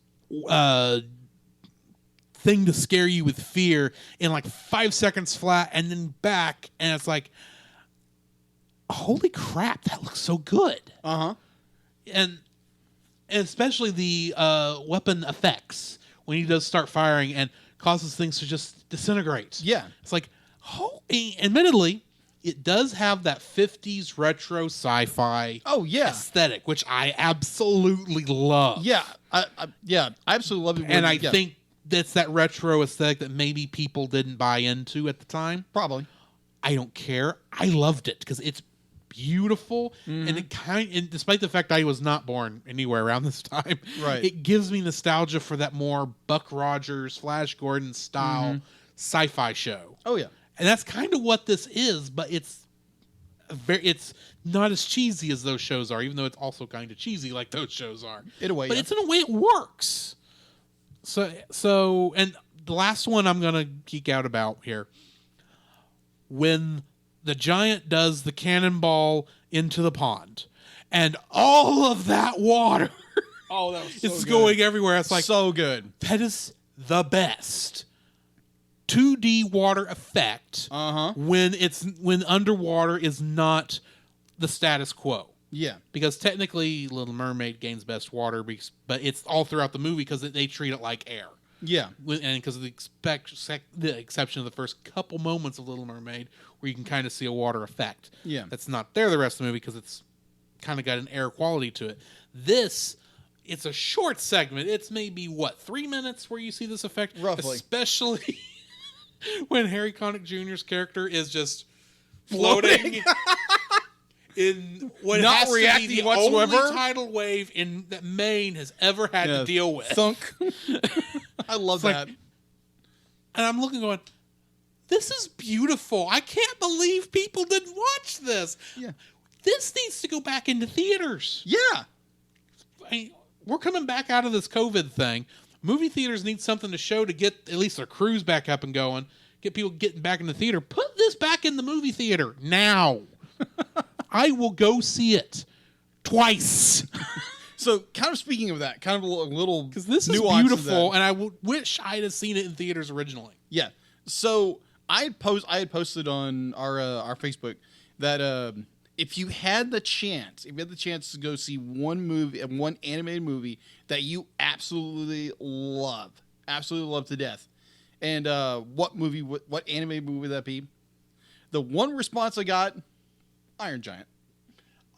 thing to scare you with fear in like 5 seconds flat and then back, and it's like, holy crap, that looks so good. And especially the weapon effects when he does start firing and causes things to just disintegrate. Yeah. It's like, admittedly, it does have that 50s retro sci-fi aesthetic, which I absolutely love. Yeah. I absolutely love it. And I think that's that retro aesthetic that maybe people didn't buy into at the time. Probably. I don't care. I loved it because it's beautiful, and and despite the fact I was not born anywhere around this time, right, it gives me nostalgia for that more Buck Rogers, Flash Gordon style sci-fi show. Oh yeah, and that's kind of what this is, but it's not as cheesy as those shows are, even though it's also kind of cheesy like those shows are. In a way, but it's in a way it works. So, and the last one I'm gonna geek out about here, when the giant does the cannonball into the pond, and all of that water that was so is good. going everywhere. It's like, so good. That is the best 2D water effect when underwater is not the status quo. Yeah. Because technically Little Mermaid gains best water, but it's all throughout the movie because they treat it like air. Yeah. And because of the exception of the first couple moments of Little Mermaid, where you can kind of see a water effect. Yeah. That's not there the rest of the movie because it's kind of got an air quality to it. This, it's a short segment. It's maybe, 3 minutes where you see this effect? Roughly. Especially when Harry Connick Jr.'s character is just floating in what not has reacting to be the whatsoever. only tidal wave that Maine has ever had to deal with. Thunk. I love that. And I'm looking going, this is beautiful. I can't believe people didn't watch this. Yeah. This needs to go back into theaters. Yeah. We're coming back out of this COVID thing. Movie theaters need something to show to get at least their crews back up and going, get people getting back in the theater. Put this back in the movie theater now. I will go see it twice. So, kind of speaking of that, kind of a little because this is beautiful, and I wish I'd have seen it in theaters originally. Yeah. So I had posted on our Facebook that if you had the chance to go see one animated movie that you absolutely love to death, and what animated movie would that be? The one response I got, Iron Giant.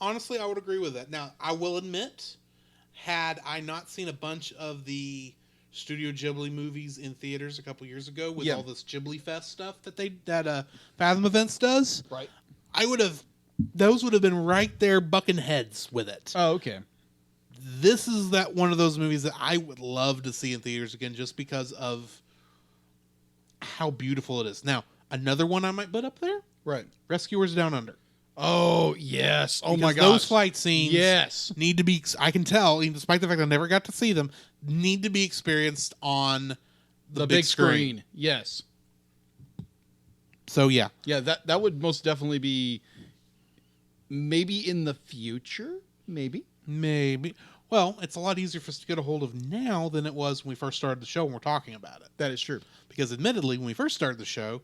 Honestly, I would agree with that. Now, I will admit, had I not seen a bunch of the Studio Ghibli movies in theaters a couple years ago with all this Ghibli Fest stuff that Fathom Events does, right? Those would have been right there bucking heads with it. Oh, okay. This is one of those movies that I would love to see in theaters again, just because of how beautiful it is. Now, another one I might put up there, right? Rescuers Down Under. Oh, yes. Oh, my God. gosh. Those fight scenes need to be, I can tell, even despite the fact I never got to see them, need to be experienced on the big screen. Yes. So, yeah. Yeah, that would most definitely be maybe in the future. Maybe. Well, it's a lot easier for us to get a hold of now than it was when we first started the show and we're talking about it. That is true. Because admittedly, when we first started the show,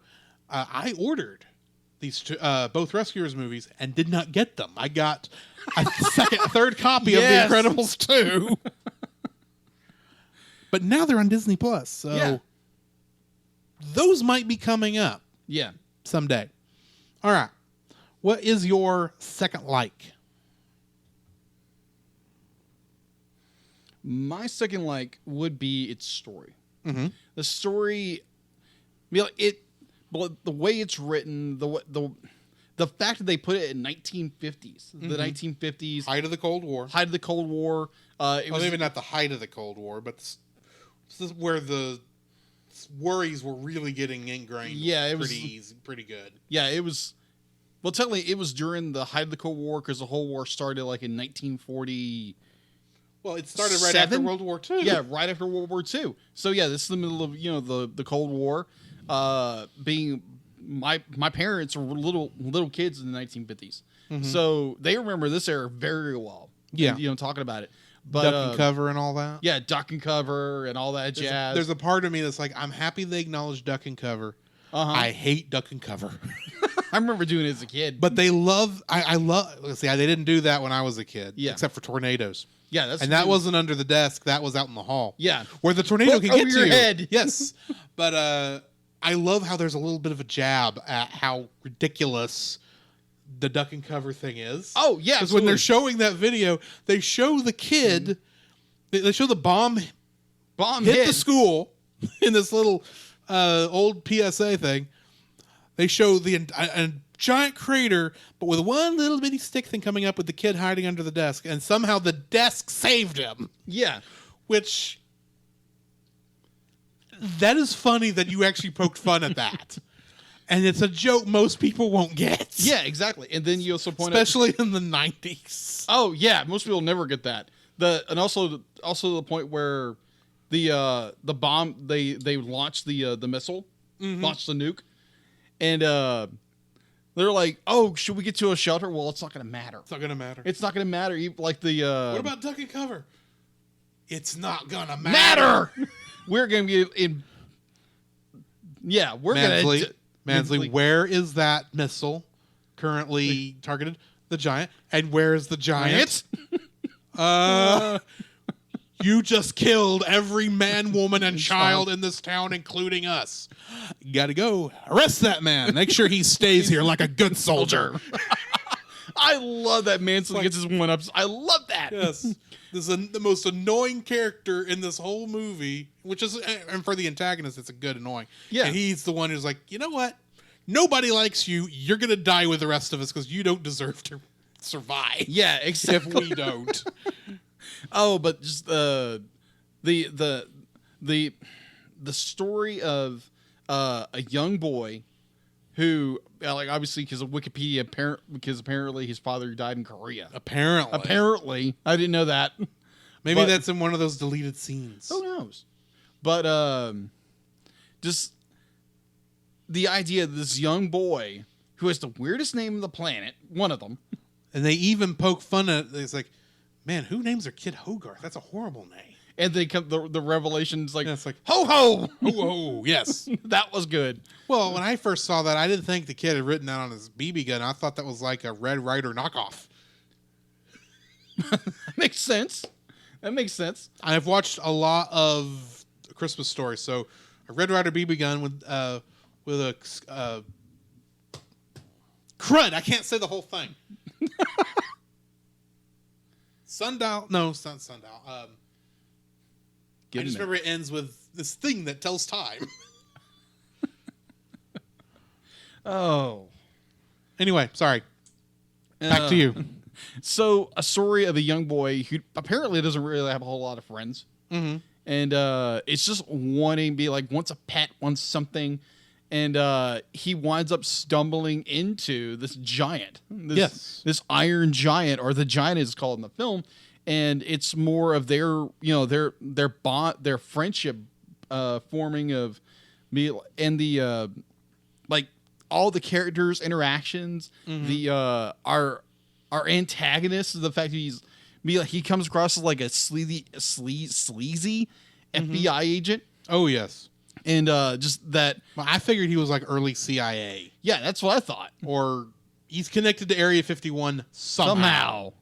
I ordered these both Rescuers movies and did not get them. I got a third copy of The Incredibles 2. But now they're on Disney Plus, so those might be coming up. Yeah. Someday. All right. What is your second like? My second like would be its story. Mm-hmm. The story, but the way it's written, the fact that they put it in 1950s, the 1950s, height of the Cold War. Maybe not the height of the Cold War, but this is where the worries were really getting ingrained. Yeah, it was pretty good. Yeah, it was. Well, technically, it was during the height of the Cold War because the whole war started like in 1940. Well, it started right after World War II. Yeah, right after World War II. So yeah, this is the middle of the Cold War. Being my parents were little kids in the 1950s, so they remember this era very well. Yeah, talking about it. But, duck and cover and all that. Yeah, duck and cover and all that jazz. There's a part of me that's like, I'm happy they acknowledge duck and cover. I hate duck and cover. I remember doing it as a kid. But they love, I love, see, they didn't do that when I was a kid. Yeah. Except for tornadoes. Yeah, that wasn't under the desk. That was out in the hall. Yeah. Where the tornado Look can over get your to you. head. Yes. But I love how there's a little bit of a jab at how ridiculous the duck and cover thing is. Oh, yeah. Because when they're showing that video, they show the kid, they show the bomb hit the school in this little old PSA thing. They show a giant crater, but with one little bitty stick thing coming up with the kid hiding under the desk, and somehow the desk saved him. Yeah. Which, that is funny that you actually poked fun at that. And it's a joke most people won't get. Yeah, exactly. And then you also point especially in the 90s. Oh, yeah. Most people never get that. And also the point where the bomb, they launched the missile, launched the nuke. And they're like, "Oh, should we get to a shelter?" Well, it's not going to matter. It's not going to matter. It's not going to matter. Like the what about duck and cover? It's not going to matter. We're going to be in. Yeah, we're going to. Mansley, where is that missile currently targeted? The giant. And where is the giant? You just killed every man, woman, and child in this town, including us. You gotta go. Arrest that man. Make sure he stays here like a good soldier. I love that Mansley gets his one-ups. I love that. Yes. This is the most annoying character in this whole movie, which is, and for the antagonist, it's a good annoying. Yeah. And he's the one who's like, you know what? Nobody likes you. You're gonna die with the rest of us because you don't deserve to survive. Yeah, except if we don't. Oh, but just the story of a young boy who, like, obviously because of Wikipedia, because apparently his father died in Korea. Apparently, I didn't know that. Maybe that's in one of those deleted scenes. Who knows? But just the idea of this young boy who has the weirdest name on the planet, one of them, and they even poke fun at it. It's like, man, who names their kid Hogarth? That's a horrible name. And they come the revelations like, it's like ho ho ho ho. Yes, that was good. Well, when I first saw that, I didn't think the kid had written that on his BB gun. I thought that was like a Red Ryder knockoff. Makes sense. That makes sense. I've watched a lot of Christmas Story, so a Red Ryder BB gun with a crud. I can't say the whole thing. Sundial? No, it's not sundial. I just remember it ends with this thing that tells time. Oh. Anyway, sorry. Back to you. So, a story of a young boy who apparently doesn't really have a whole lot of friends. Mm-hmm. And it's just wanting to be like, wants a pet, wants something. And he winds up stumbling into this giant. This iron giant, or the giant is called in the film. And it's more of their bond, their friendship forming of me and the like all the characters' interactions. Mm-hmm. The our antagonist is the fact that he comes across as like a sleazy Mm-hmm. FBI agent. Oh yes. And just that. Well, I figured he was like early CIA. Yeah, that's what I thought. Or he's connected to Area 51 somehow.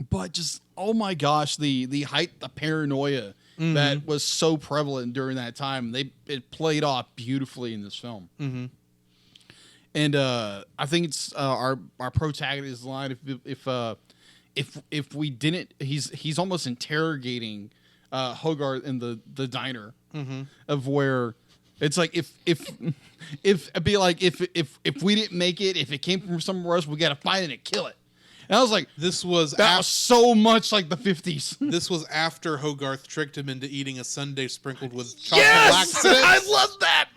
But just, oh my gosh, the height, the paranoia that was so prevalent during that time. It played off beautifully in this film. Mm-hmm. And I think it's our protagonist's line. If we didn't, he's almost interrogating Hogarth in the diner of where it's like if we didn't make it, if it came from somewhere else, we got to find it and kill it. And I was like, that was so much like the 50s. This was after Hogarth tricked him into eating a sundae sprinkled with chocolate yes! laxatives. I love that.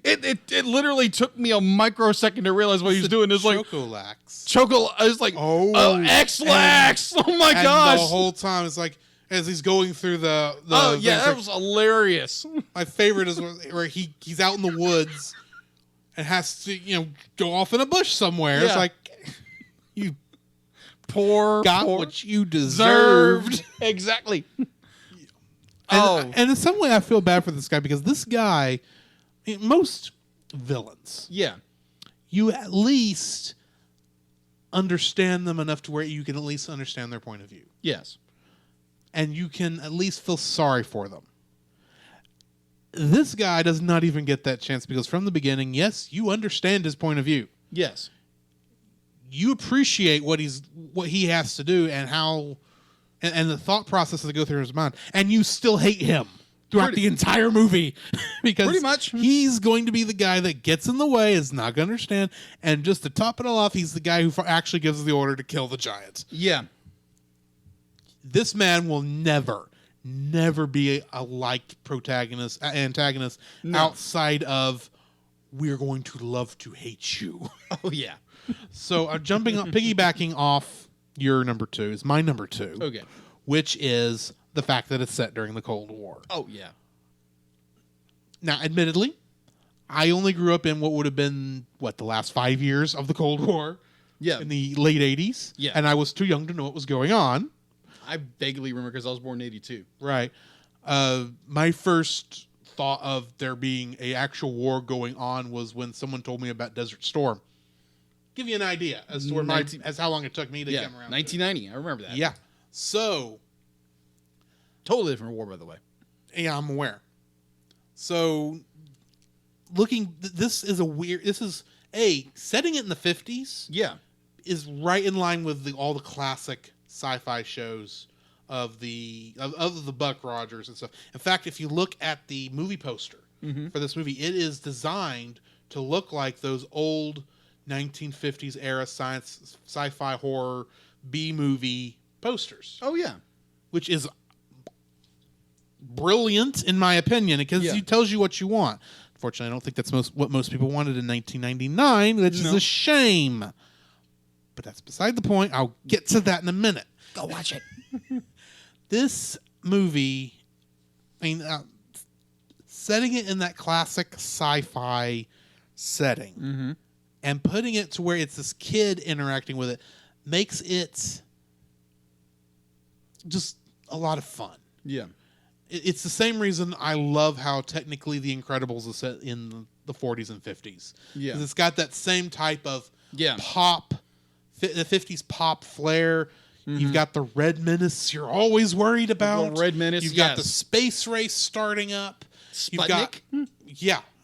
It literally took me a microsecond to realize what he was doing. It's like Chocolax. I was like, X-Lax. Oh my gosh. The whole time it's like, as he's going through the that was hilarious. My favorite is where he's out in the woods and has to go off in a bush somewhere. Yeah. It's like, you got what you deserved. Exactly. And in some way, I feel bad for this guy because this guy, most villains, Yeah. you at least understand them enough to where you can at least understand their point of view. Yes. And you can at least feel sorry for them. This guy does not even get that chance because from the beginning, yes, you understand his point of view. Yes. You appreciate what he has to do and how and the thought processes that go through his mind, and you still hate him throughout the entire movie because pretty much he's going to be the guy that gets in the way, is not going to understand, and just to top it all off, he's the guy who actually gives the order to kill the giant. Yeah. This man will never be a liked antagonist outside of we're going to love to hate you. Oh, yeah. So piggybacking off your number 2 is my number 2. Okay. Which is the fact that it's set during the Cold War. Oh, yeah. Now, admittedly, I only grew up in what would have been, the last 5 years of the Cold War. Yeah. In the late 80s. Yeah. And I was too young to know what was going on. I vaguely remember because I was born in 82. Right. My first thought of there being an actual war going on was when someone told me about Desert Storm. Give you an idea as to where as how long it took me to come around. 1990. I remember that. Yeah. So, totally different war, by the way. Yeah, I'm aware. So, this is setting it in the 50s. Yeah. Is right in line with all the classic sci-fi shows of the Buck Rogers and stuff. In fact, if you look at the movie poster for this movie, it is designed to look like those old 1950s era sci-fi horror B-movie posters. Oh, yeah. Which is brilliant, in my opinion, because it tells you what you want. Unfortunately, I don't think that's what most people wanted in 1999, which is a shame. But that's beside the point. I'll get to that in a minute. Go watch it. This movie, setting it in that classic sci-fi setting and putting it to where it's this kid interacting with it makes it just a lot of fun. Yeah. It's the same reason I love how technically The Incredibles is set in the 40s and 50s. Yeah. Because it's got that same type of pop, the 50s pop flair. You've got the Red Menace you're always worried about. The Red Menace, You've got the space race starting up. Sputnik?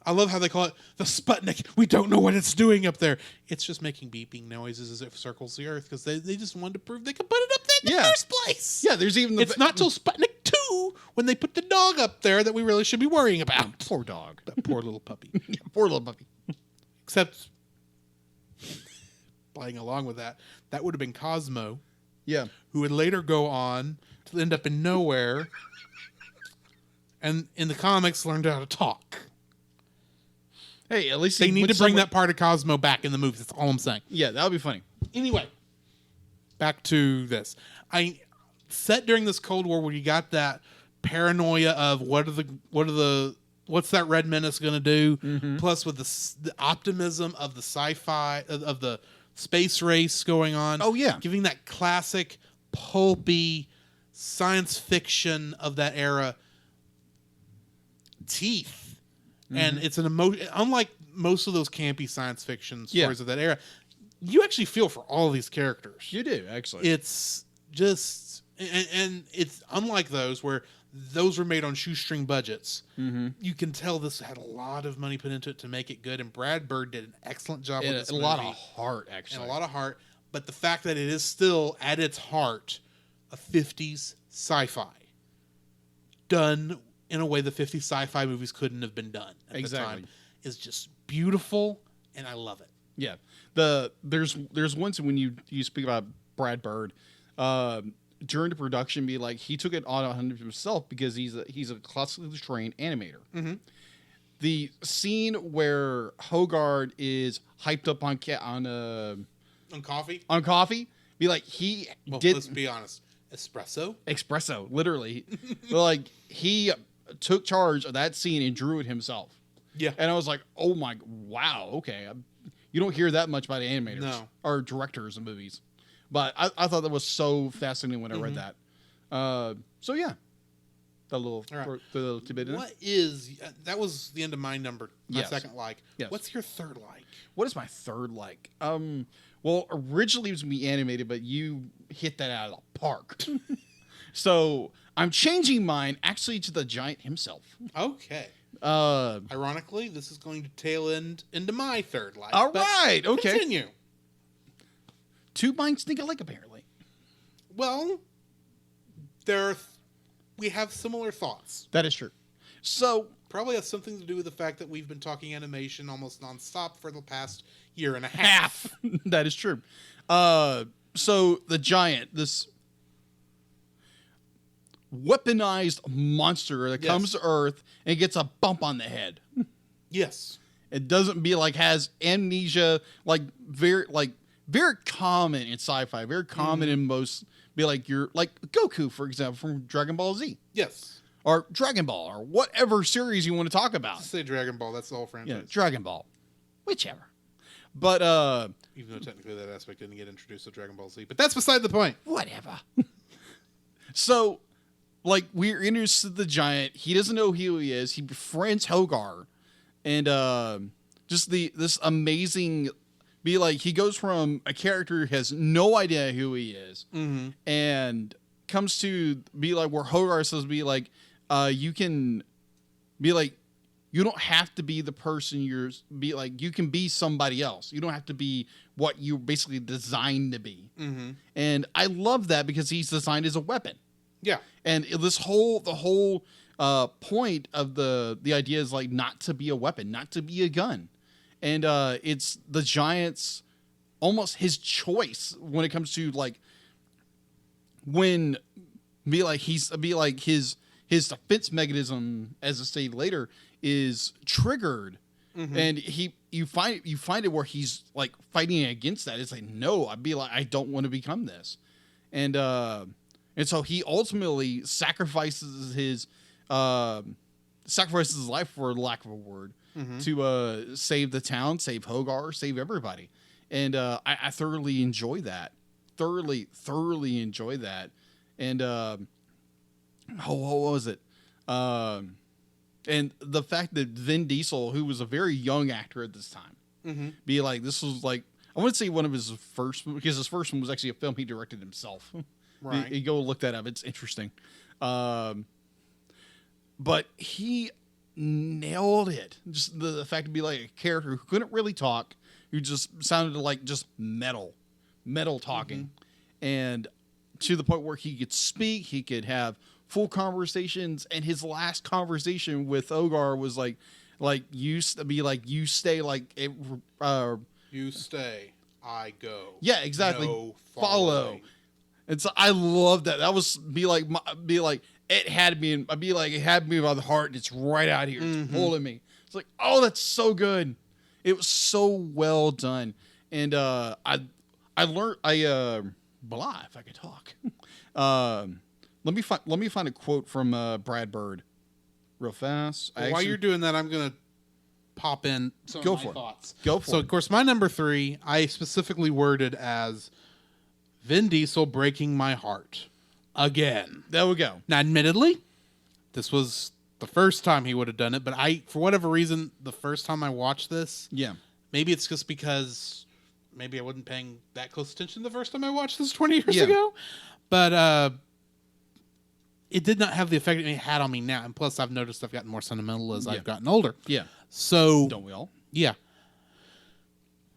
I love how they call it the Sputnik. We don't know what it's doing up there. It's just making beeping noises as it circles the Earth because they just wanted to prove they could put it up there in the first place. Yeah, there's even it's not till Sputnik 2 when they put the dog up there that we really should be worrying about. Poor dog. That poor little puppy. Poor little puppy. Except, playing along with that would have been Cosmo. Yeah. Who would later go on to end up in nowhere and in the comics learned how to talk. Hey, at least they need to bring that part of Cosmo back in the movies. That's all I'm saying. Yeah, that would be funny. Anyway, back to this. Set during this Cold War where you got that paranoia of what's that Red Menace going to do? Plus with the optimism of the sci-fi of the space race going on. Oh, yeah. Giving that classic pulpy science fiction of that era teeth. And it's an emotion. Unlike most of those campy science fiction stories of that era, you actually feel for all of these characters. You do, actually. It's just... And it's unlike those where those were made on shoestring budgets. You can tell this had a lot of money put into it to make it good, and Brad Bird did an excellent job with this movie. A lot of heart, actually. And a lot of heart. But the fact that it is still, at its heart, a 50s sci-fi. Done in a way the 50s sci-fi movies couldn't have been done at the time. Is just beautiful, and I love it. Yeah. There's once when you speak about Brad Bird, during the production, he took it on himself because he's a classically trained animator. The scene where Hogarth is hyped up on coffee, let's be honest, espresso, literally. He took charge of that scene and drew it himself. Yeah, and I was like, oh my, wow, okay. You don't hear that much about animators no. or directors of movies. But I thought that was so fascinating when I read that. So yeah, the little Right. the little tidbit. What is that was the end of my number, my Yes. second like. Yes. What's your third like? What is my third like? Well, originally it was gonna be animated, but you hit that out of the park. So I'm changing mine actually to the giant himself. Okay. Uh, Ironically, this is going to tail end into my third like. all but right, okay. Continue. Two minds think alike, apparently. Well, we have similar thoughts. That is true. So Probably has something to do with the fact that we've been talking animation almost nonstop for the past year and a half. That is true. So the giant, this weaponized monster that Yes. comes to Earth and gets a bump on the head. Yes. It doesn't be like has amnesia, very common in sci-fi, very common in most. Be like you're like Goku, for example, from Dragon Ball Z Yes. or Dragon Ball or whatever series you want to talk about. Just say Dragon Ball. That's the whole franchise. Yeah, Dragon Ball, whichever. But Even though technically that aspect didn't get introduced to Dragon Ball Z, but that's beside the point. whatever. So, like, we're introduced to the giant. He doesn't know who he is. He befriends Hogar, and just this amazing. Be like he goes from a character who has no idea who he is, and comes to be like where Hogar says be like, you can be like, you don't have to be the person you can be somebody else. You don't have to be what you're basically designed to be. And I love that because he's designed as a weapon. Yeah. And the whole point of the idea is like not to be a weapon, not to be a gun. And it's the giant's almost his choice when it comes to like when his defense mechanism, as I say later, is triggered, and you find it where he's like fighting against that. It's like no, I don't want to become this, and so he ultimately sacrifices his life, for lack of a word, to save the town, save Hogar, save everybody. And I thoroughly enjoy that. Thoroughly enjoy that. And what was it? And the fact that Vin Diesel, who was a very young actor at this time, be like, this was like, I wouldn't say one of his first, because his first one was actually a film he directed himself. Right. You go look that up. It's interesting. But he nailed it. Just the fact to be like a character who couldn't really talk, who just sounded like just metal talking, and to the point where he could speak, he could have full conversations, and his last conversation with Hogar was like you stay, like it, You stay, I go. yeah, exactly. No Follow. And so I love that. That was it had me by the heart, and it's right out here. It's pulling me. It's like, oh, that's so good. It was so well done. And I learned blah, if I could talk. Let me find a quote from Brad Bird real fast. While you're doing that, I'm gonna pop in some Go of my for it. thoughts. Go for So, it. of course, my number 3, I specifically worded as Vin Diesel breaking my heart again. There we go. Now, admittedly, this was the first time he would have done it, but for whatever reason, the first time I watched this, Yeah. maybe it's just because maybe I wasn't paying that close attention the first time I watched this 20 years Yeah. ago, but it did not have the effect it had on me now. And plus, I've noticed I've gotten more sentimental as I've gotten older. Yeah. So, Don't we all? yeah.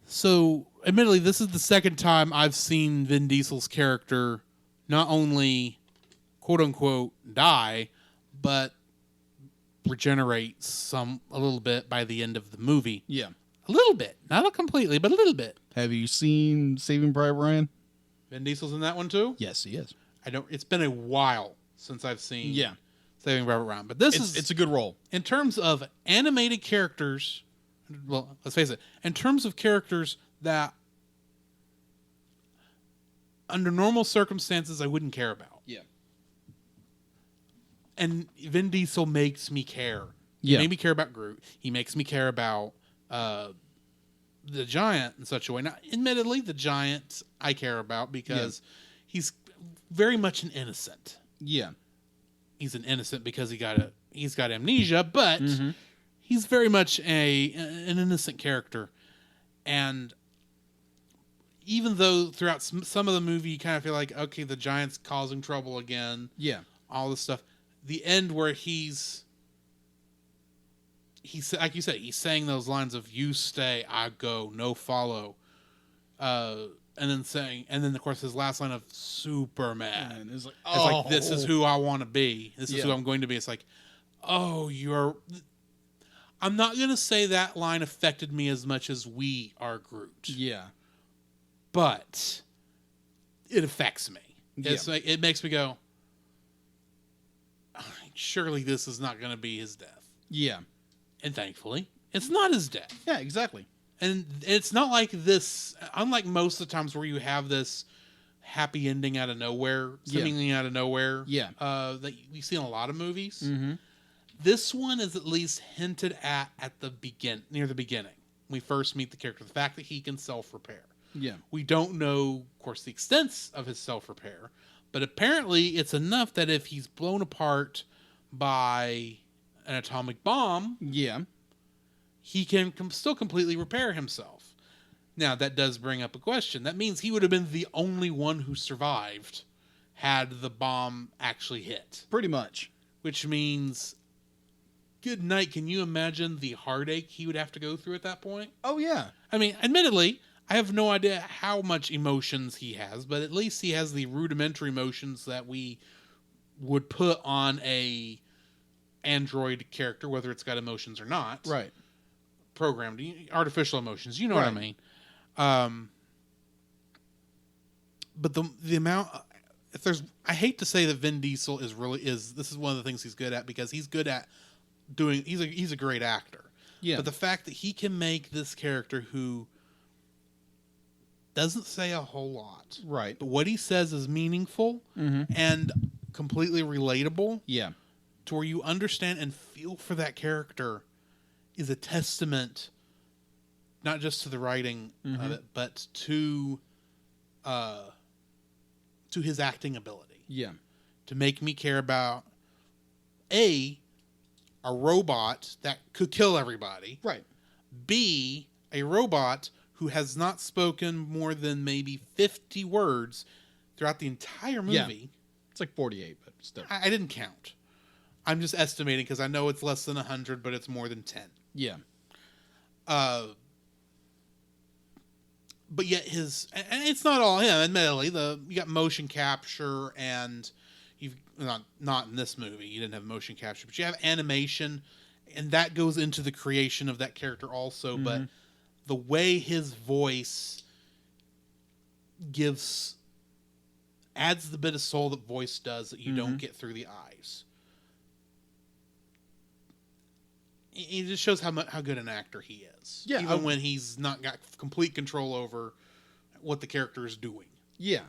So, admittedly, this is the second time I've seen Vin Diesel's character not only quote unquote die, but regenerate a little bit by the end of the movie. Yeah. A little bit. Not completely, but a little bit. Have you seen Saving Private Ryan? Vin Diesel's in that one too? Yes, he is. It's been a while since I've seen Yeah. Saving Private Ryan. But It's a good role. in terms of animated characters, well, let's face it, in terms of characters that under normal circumstances I wouldn't care about. Yeah. And Vin Diesel makes me care. He Yeah. made me care about Groot. He makes me care about the giant in such a way. Now, admittedly, the giant I care about because he's very much an innocent. Yeah. He's an innocent because he's got amnesia, but he's very much an innocent character. And even though throughout some of the movie you kind of feel like, okay, the giant's causing trouble again. Yeah. All this stuff. The end where he's like you said, he's saying those lines of "You stay, I go, no follow," and then of course his last line of "Superman." It's like, It's like, this is who I want to be. This is who I'm going to be. It's like, oh, I'm not gonna say that line affected me as much as "We are Groot." Yeah. But it affects me. Yeah. It's like, it makes me go, surely this is not going to be his death. Yeah. And thankfully, it's not his death. Yeah, exactly. And it's not like this, unlike most of the times where you have this happy ending out of nowhere, seemingly out of nowhere, that we see in a lot of movies. Mm-hmm. This one is at least hinted at near the beginning. We first meet the character, the fact that he can self-repair. Yeah. We don't know, of course, the extents of his self-repair, but apparently it's enough that if he's blown apart by an atomic bomb, he can still completely repair himself. Now, that does bring up a question. That means he would have been the only one who survived had the bomb actually hit. Pretty much. Which means, good night, can you imagine the heartache he would have to go through at that point? Oh, yeah. I mean, admittedly, I have no idea how much emotions he has, but at least he has the rudimentary emotions that we would put on a android character, whether it's got emotions or not. Right. Programmed, artificial emotions, you know what I mean. But the amount, I hate to say that Vin Diesel this is one of the things he's good at, because he's good at he's a great actor. Yeah. But the fact that he can make this character who doesn't say a whole lot. Right. But what he says is meaningful and completely relatable. Yeah. To where you understand and feel for that character is a testament not just to the writing of it, but to his acting ability. Yeah. To make me care about a robot that could kill everybody. Right. B, a robot who has not spoken more than maybe 50 words throughout the entire movie. Yeah. It's like 48, but still. I didn't count. I'm just estimating because I know it's less than 100, but it's more than 10. Yeah. But yet and it's not all him, admittedly. You got motion capture, and you've not in this movie, you didn't have motion capture, but you have animation, and that goes into the creation of that character also. But the way his voice adds the bit of soul that voice does that you don't get through the eyes. It just shows how good an actor he is. Yeah, even when he's not got complete control over what the character is doing. Yeah.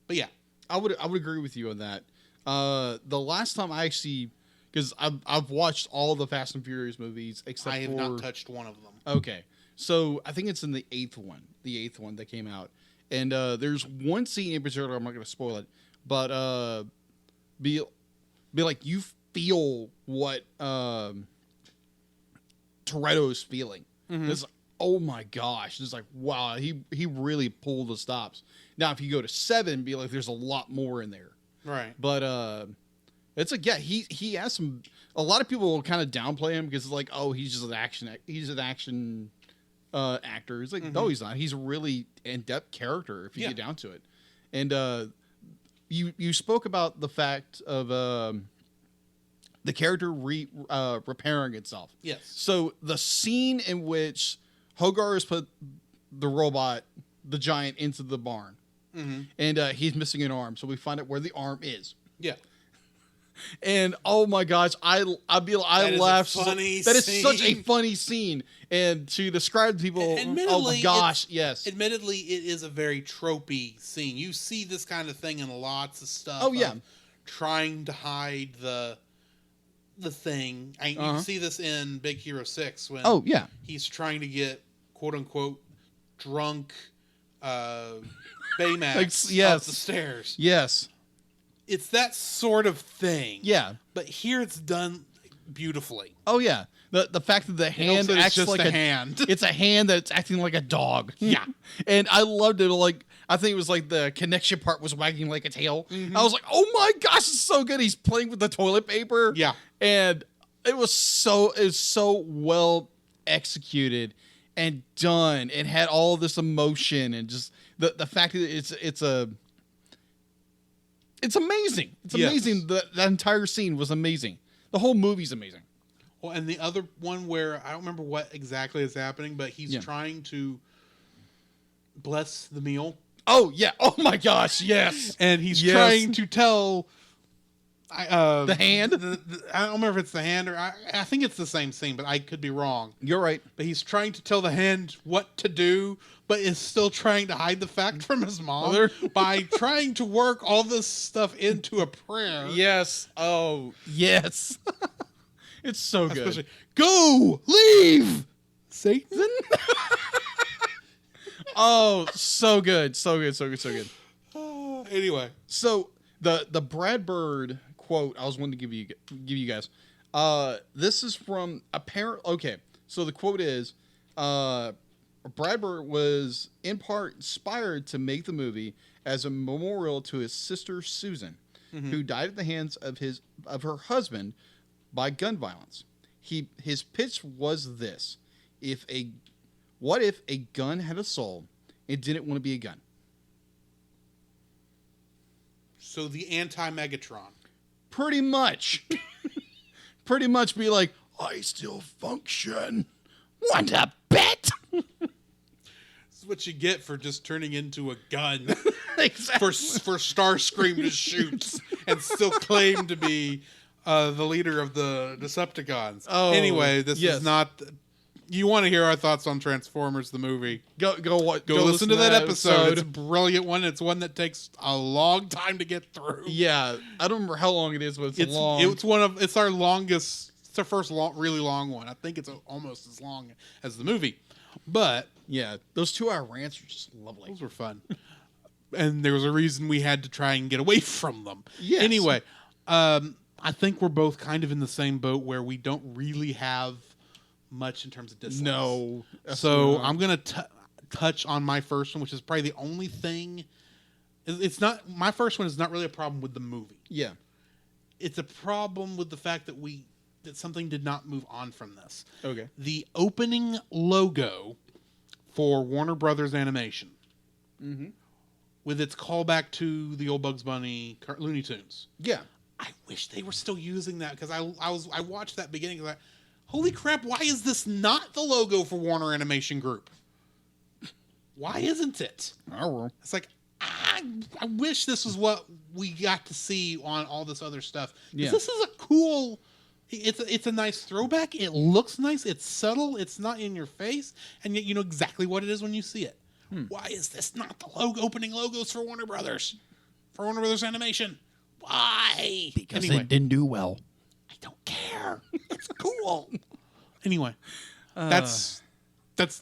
But yeah, I would agree with you on that. The last time I actually, because I've watched all the Fast and Furious movies except I have not touched one of them. Okay, so I think it's in the eighth one that came out, and there's one scene in particular. I'm not going to spoil it, but be like, you feel what Toretto's feeling. It's like, oh my gosh, it's like, wow, he really pulled the stops. Now, if you go to 7, be like, there's a lot more in there. Right. But it's like, yeah, he has some. A lot of people will kind of downplay him because it's like, oh, he's just an action. He's an action actor. It's like, no, he's not. He's a really in-depth character if you get down to it. And you spoke about the fact of the character repairing itself. Yes. So the scene in which Hogar has put the giant, into the barn, and he's missing an arm, so we find out where the arm is. Yeah. And oh my gosh, I laughed. That is such a funny scene, and to describe to people, oh my gosh, yes. Admittedly, it is a very tropey scene. You see this kind of thing in lots of stuff. Oh yeah, trying to hide the thing. You see this in Big Hero 6 when he's trying to get quote unquote drunk Baymax Yes. up the stairs. Yes. It's that sort of thing. Yeah. But here it's done beautifully. Oh yeah. The fact that the hand it's acts just like a hand. It's a hand that's acting like a dog. Yeah. And I loved it. Like, I think it was like the connection part was wagging like a tail. Mm-hmm. I was like, oh my gosh, it's so good. He's playing with the toilet paper. Yeah. And it was so well executed and done. It had all this emotion and just the fact that it's amazing. It's Yes. amazing. That entire scene was amazing. The whole movie's amazing. Well, and the other one where I don't remember what exactly is happening, but he's trying to bless the meal. Oh yeah! Oh my gosh! Yes. And he's trying to tell the hand. I don't remember if it's the hand or I think it's the same scene, but I could be wrong. You're right. But he's trying to tell the hand what to do, but is still trying to hide the fact from his mom by trying to work all this stuff into a prayer. Yes. Oh yes. It's so good. Especially, go, leave, Satan. Oh, so good, so good, so good, so good. Anyway, so the Brad Bird quote I was wanting to give you guys. This is from Okay, so the quote is, Brad Bird was in part inspired to make the movie as a memorial to his sister Susan, who died at the hands of her husband by gun violence. His pitch was this: what if a gun had a soul and didn't want to be a gun? So the anti-Megatron. Pretty much. Pretty much be like, I still function. Want to bet? This is what you get for just turning into a gun. Exactly. For Starscream to shoot and still claim to be the leader of the Decepticons. Oh, anyway, this is not. You want to hear our thoughts on Transformers the movie? Go listen to that episode. It's a brilliant one. It's one that takes a long time to get through. Yeah, I don't remember how long it is, but it's long. It's our longest. It's our first really long one. I think it's almost as long as the movie, but yeah, those 2-hour rants are just lovely. Those were fun, and there was a reason we had to try and get away from them. Yes. Anyway, I think we're both kind of in the same boat where we don't really have much in terms of dislikes. No. So I'm going to touch on my first one, which is probably the only thing. It's not, my first one is not really a problem with the movie. Yeah. It's a problem with the fact that that something did not move on from this. Okay. The opening logo for Warner Brothers Animation, with its callback to the old Bugs Bunny Looney Tunes. Yeah. I wish they were still using that, because I watched that beginning. Holy crap! Why is this not the logo for Warner Animation Group? Why isn't it? It's like I wish this was what we got to see on all this other stuff. Yeah. This is a cool. It's a nice throwback. It looks nice. It's subtle. It's not in your face, and yet you know exactly what it is when you see it. Why is this not the opening logos for Warner Brothers? For Warner Brothers Animation? Why? Because it didn't do well. I don't care. It's cool. Anyway, that's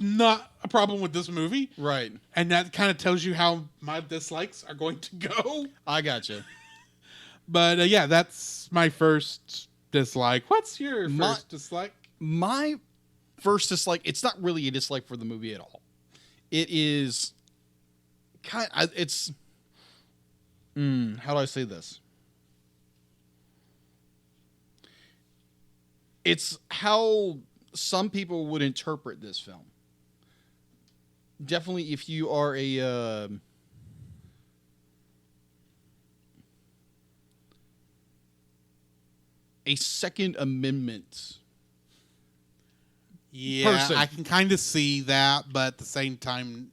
not a problem with this movie. Right. And that kind of tells you how my dislikes are going to go. I gotcha. But yeah, that's my first dislike. What's your first dislike? My first dislike, it's not really a dislike for the movie at all. It is it's how do I say this? It's how some people would interpret this film. Definitely if you are a Second Amendment person. I can kind of see that, but at the same time,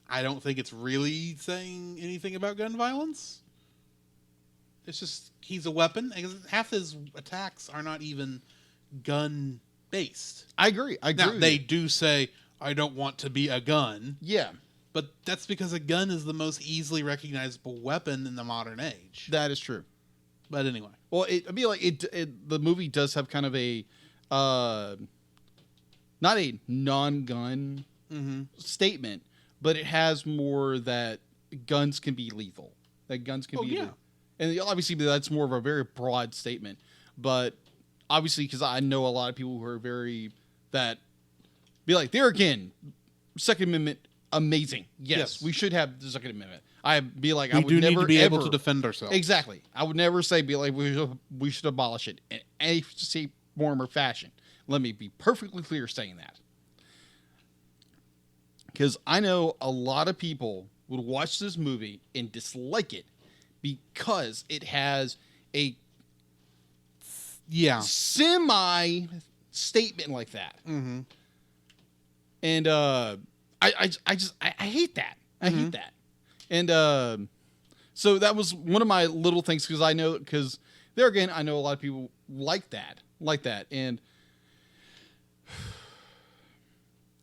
I don't think it's really saying anything about gun violence. It's just he's a weapon. Half his attacks are not even gun based. I agree. Now, they do say, "I don't want to be a gun." Yeah, but that's because a gun is the most easily recognizable weapon in the modern age. That is true. But anyway, well, I mean, like the movie does have kind of a not a non-gun statement, but it has more that guns can be lethal. That guns can be lethal. And obviously that's more of a very broad statement. But obviously, because I know a lot of people who are be like, there again, Second Amendment, amazing. Yes, we should have the Second Amendment. I'd be like, I would do never need to be ever, able to defend ourselves. Exactly. I would never say, be like, we should abolish it in any shape, form, or fashion. Let me be perfectly clear saying that. Because I know a lot of people would watch this movie and dislike it because it has a semi statement like that. Mm-hmm. And I hate that. I hate that. And so that was one of my little things, because there again, I know a lot of people like that. And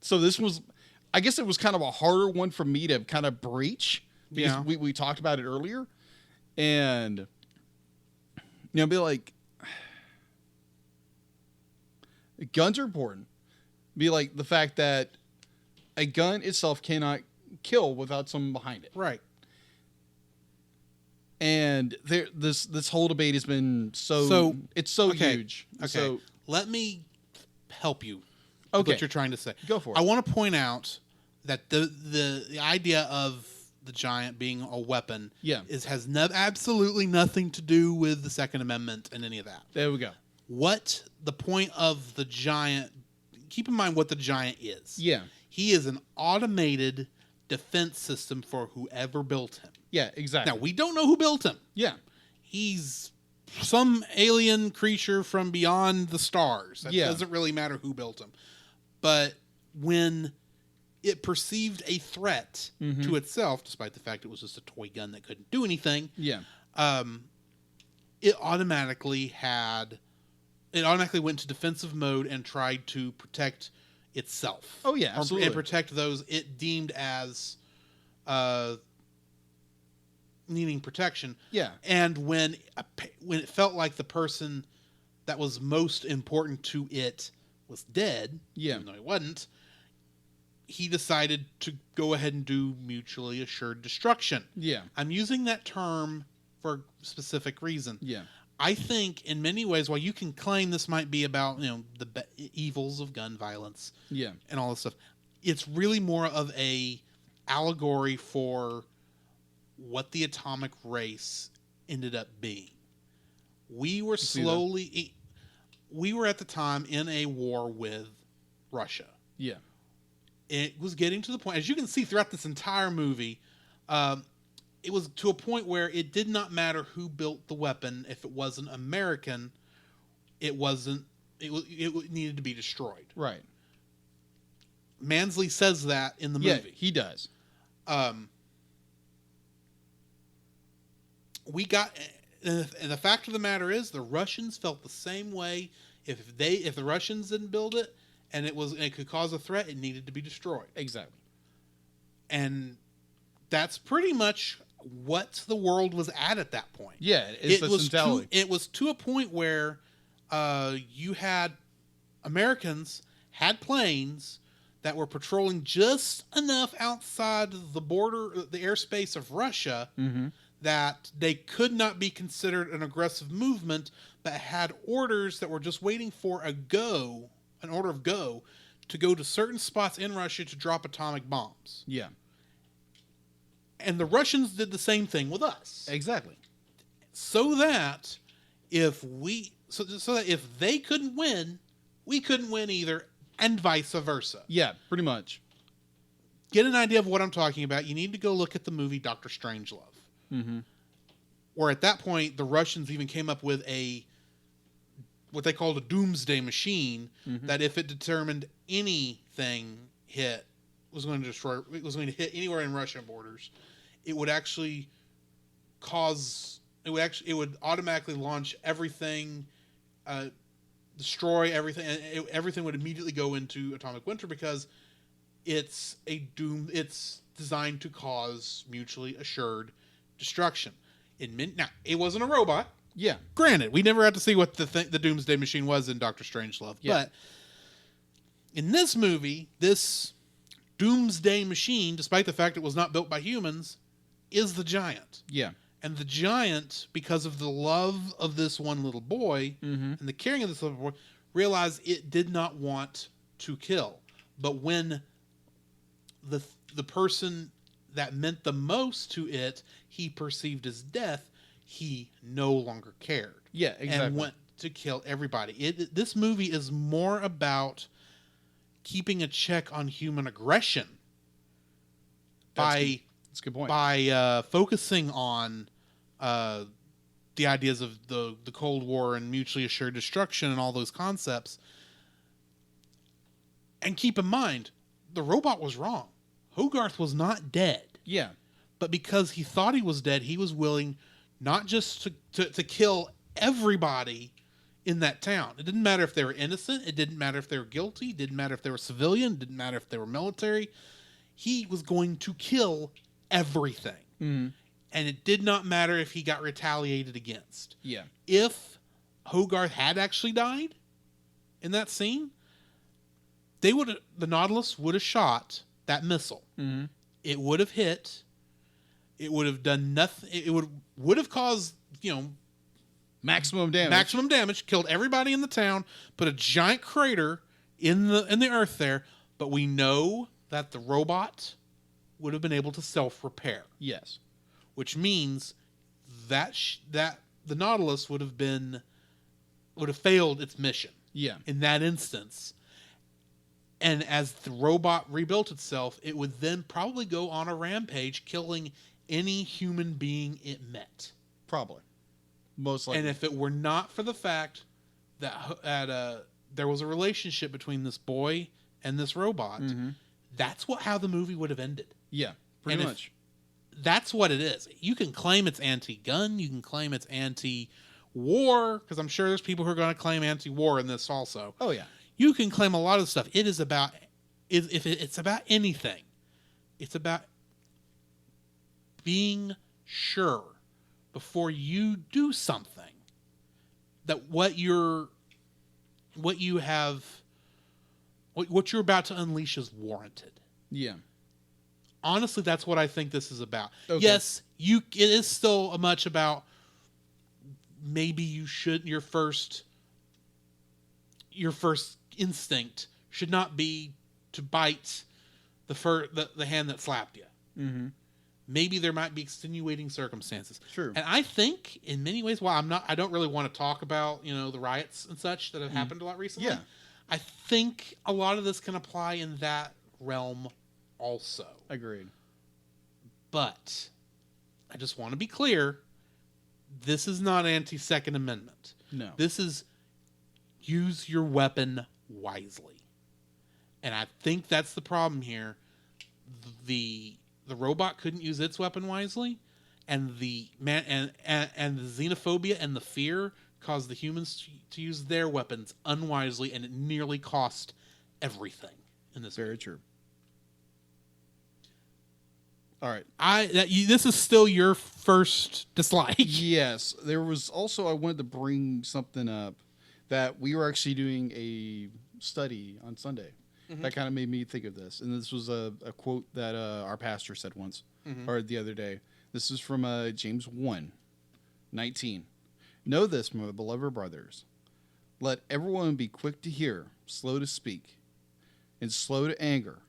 so this was, I guess it was kind of a harder one for me to kind of breach, because we talked about it earlier. And, be like, guns are important. Be like the fact that a gun itself cannot kill without someone behind it. Right. And this whole debate has been so huge. Okay. So let me help you with what you're trying to say. Go for it. I want to point out that the idea of the giant being a weapon has absolutely nothing to do with the Second Amendment and any of that. There we go. What the point of the giant, keep in mind what the giant is. Yeah. He is an automated defense system for whoever built him. Yeah, exactly. Now, we don't know who built him. Yeah. He's some alien creature from beyond the stars. It doesn't really matter who built him. But when it perceived a threat to itself, despite the fact it was just a toy gun that couldn't do anything, it automatically went to defensive mode and tried to protect itself. Oh, yeah, absolutely. And protect those it deemed as needing protection. Yeah. And when it felt like the person that was most important to it was dead, even though he wasn't, he decided to go ahead and do mutually assured destruction. Yeah. I'm using that term for a specific reason. Yeah. I think in many ways, while you can claim this might be about, the evils of gun violence and all this stuff, it's really more of a allegory for what the atomic race ended up being. We were at the time in a war with Russia. Yeah. It was getting to the point, as you can see throughout this entire movie, it was to a point where it did not matter who built the weapon. If it wasn't American, it needed to be destroyed. Right. Mansley says that in the movie. Yeah, he does. And the fact of the matter is, the Russians felt the same way. If the Russians didn't build it and it could cause a threat, it needed to be destroyed. Exactly. And that's pretty much what the world was at that point. Yeah, it was to a point where you had Americans had planes that were patrolling just enough outside the border, the airspace of Russia, that they could not be considered an aggressive movement, but had orders that were just waiting for an order of go to go to certain spots in Russia to drop atomic bombs. Yeah. And the Russians did the same thing with us. Exactly. So that if they couldn't win, we couldn't win either, and vice versa. Yeah, pretty much. Get an idea of what I'm talking about. You need to go look at the movie Dr. Strangelove. Where at that point, the Russians even came up with what they called a doomsday machine, that if it determined anything was going to hit anywhere in Russian borders, it would automatically launch everything, destroy everything, and everything would immediately go into atomic winter, because it's designed to cause mutually assured destruction. Now, it wasn't a robot. Yeah. Granted, we never had to see what the Doomsday Machine was in Doctor Strangelove, but In this movie, this doomsday machine, despite the fact it was not built by humans, is the giant. Yeah. And the giant, because of the love of this one little boy and the caring of this little boy, realized it did not want to kill. But when the person that meant the most to it, he perceived as death, he no longer cared. Yeah, exactly. And went to kill everybody. This movie is more about keeping a check on human aggression That's a good point. by focusing on the ideas of the Cold War and mutually assured destruction and all those concepts. And keep in mind, the robot was wrong. Hogarth was not dead. Yeah. But because he thought he was dead, he was willing not just to kill everybody in that town. It didn't matter if they were innocent. It didn't matter if they were guilty. It didn't matter if they were civilian. It didn't matter if they were military. He was going to kill everything. Mm-hmm. And it did not matter if he got retaliated against. Yeah. If Hogarth had actually died in that scene, the Nautilus would have shot that missile. Mm-hmm. It would have hit. It would have done nothing. It would have caused, maximum damage. Maximum damage, killed everybody in the town, put a giant crater in the earth there. But we know that the robot would have been able to self-repair. Yes. Which means that the Nautilus would have failed its mission. Yeah. In that instance. And as the robot rebuilt itself, it would then probably go on a rampage, killing any human being it met. Probably. Most likely. And if it were not for the fact that there was a relationship between this boy and this robot, that's how the movie would have ended. Yeah, pretty much. That's what it is. You can claim it's anti-gun. You can claim it's anti-war, because I'm sure there's people who are going to claim anti-war in this also. Oh, yeah. You can claim a lot of stuff. It is about, if it's about anything, it's about being sure before you do something that what you're about to unleash is warranted. Yeah. Honestly, that's what I think this is about. Okay. Yes, it is still much about maybe you should your first instinct should not be to bite the hand that slapped you. Mm-hmm. Maybe there might be extenuating circumstances. True. And I think in many ways, while I don't really want to talk about, the riots and such that have happened a lot recently. Yeah. I think a lot of this can apply in that realm also. Agreed. But I just want to be clear, this is not anti-Second Amendment. No. This is use your weapon wisely. And I think that's the problem here. The robot couldn't use its weapon wisely, and the xenophobia and the fear caused the humans to use their weapons unwisely, and it nearly cost everything in this Very movie. true. All right. This is still your first dislike. Yes. There was also, I wanted to bring something up that we were actually doing a study on Sunday. That kind of made me think of this. And this was a quote that our pastor said once, or the other day. This is from James 1:19. Know this, my beloved brothers. Let everyone be quick to hear, slow to speak, and slow to anger.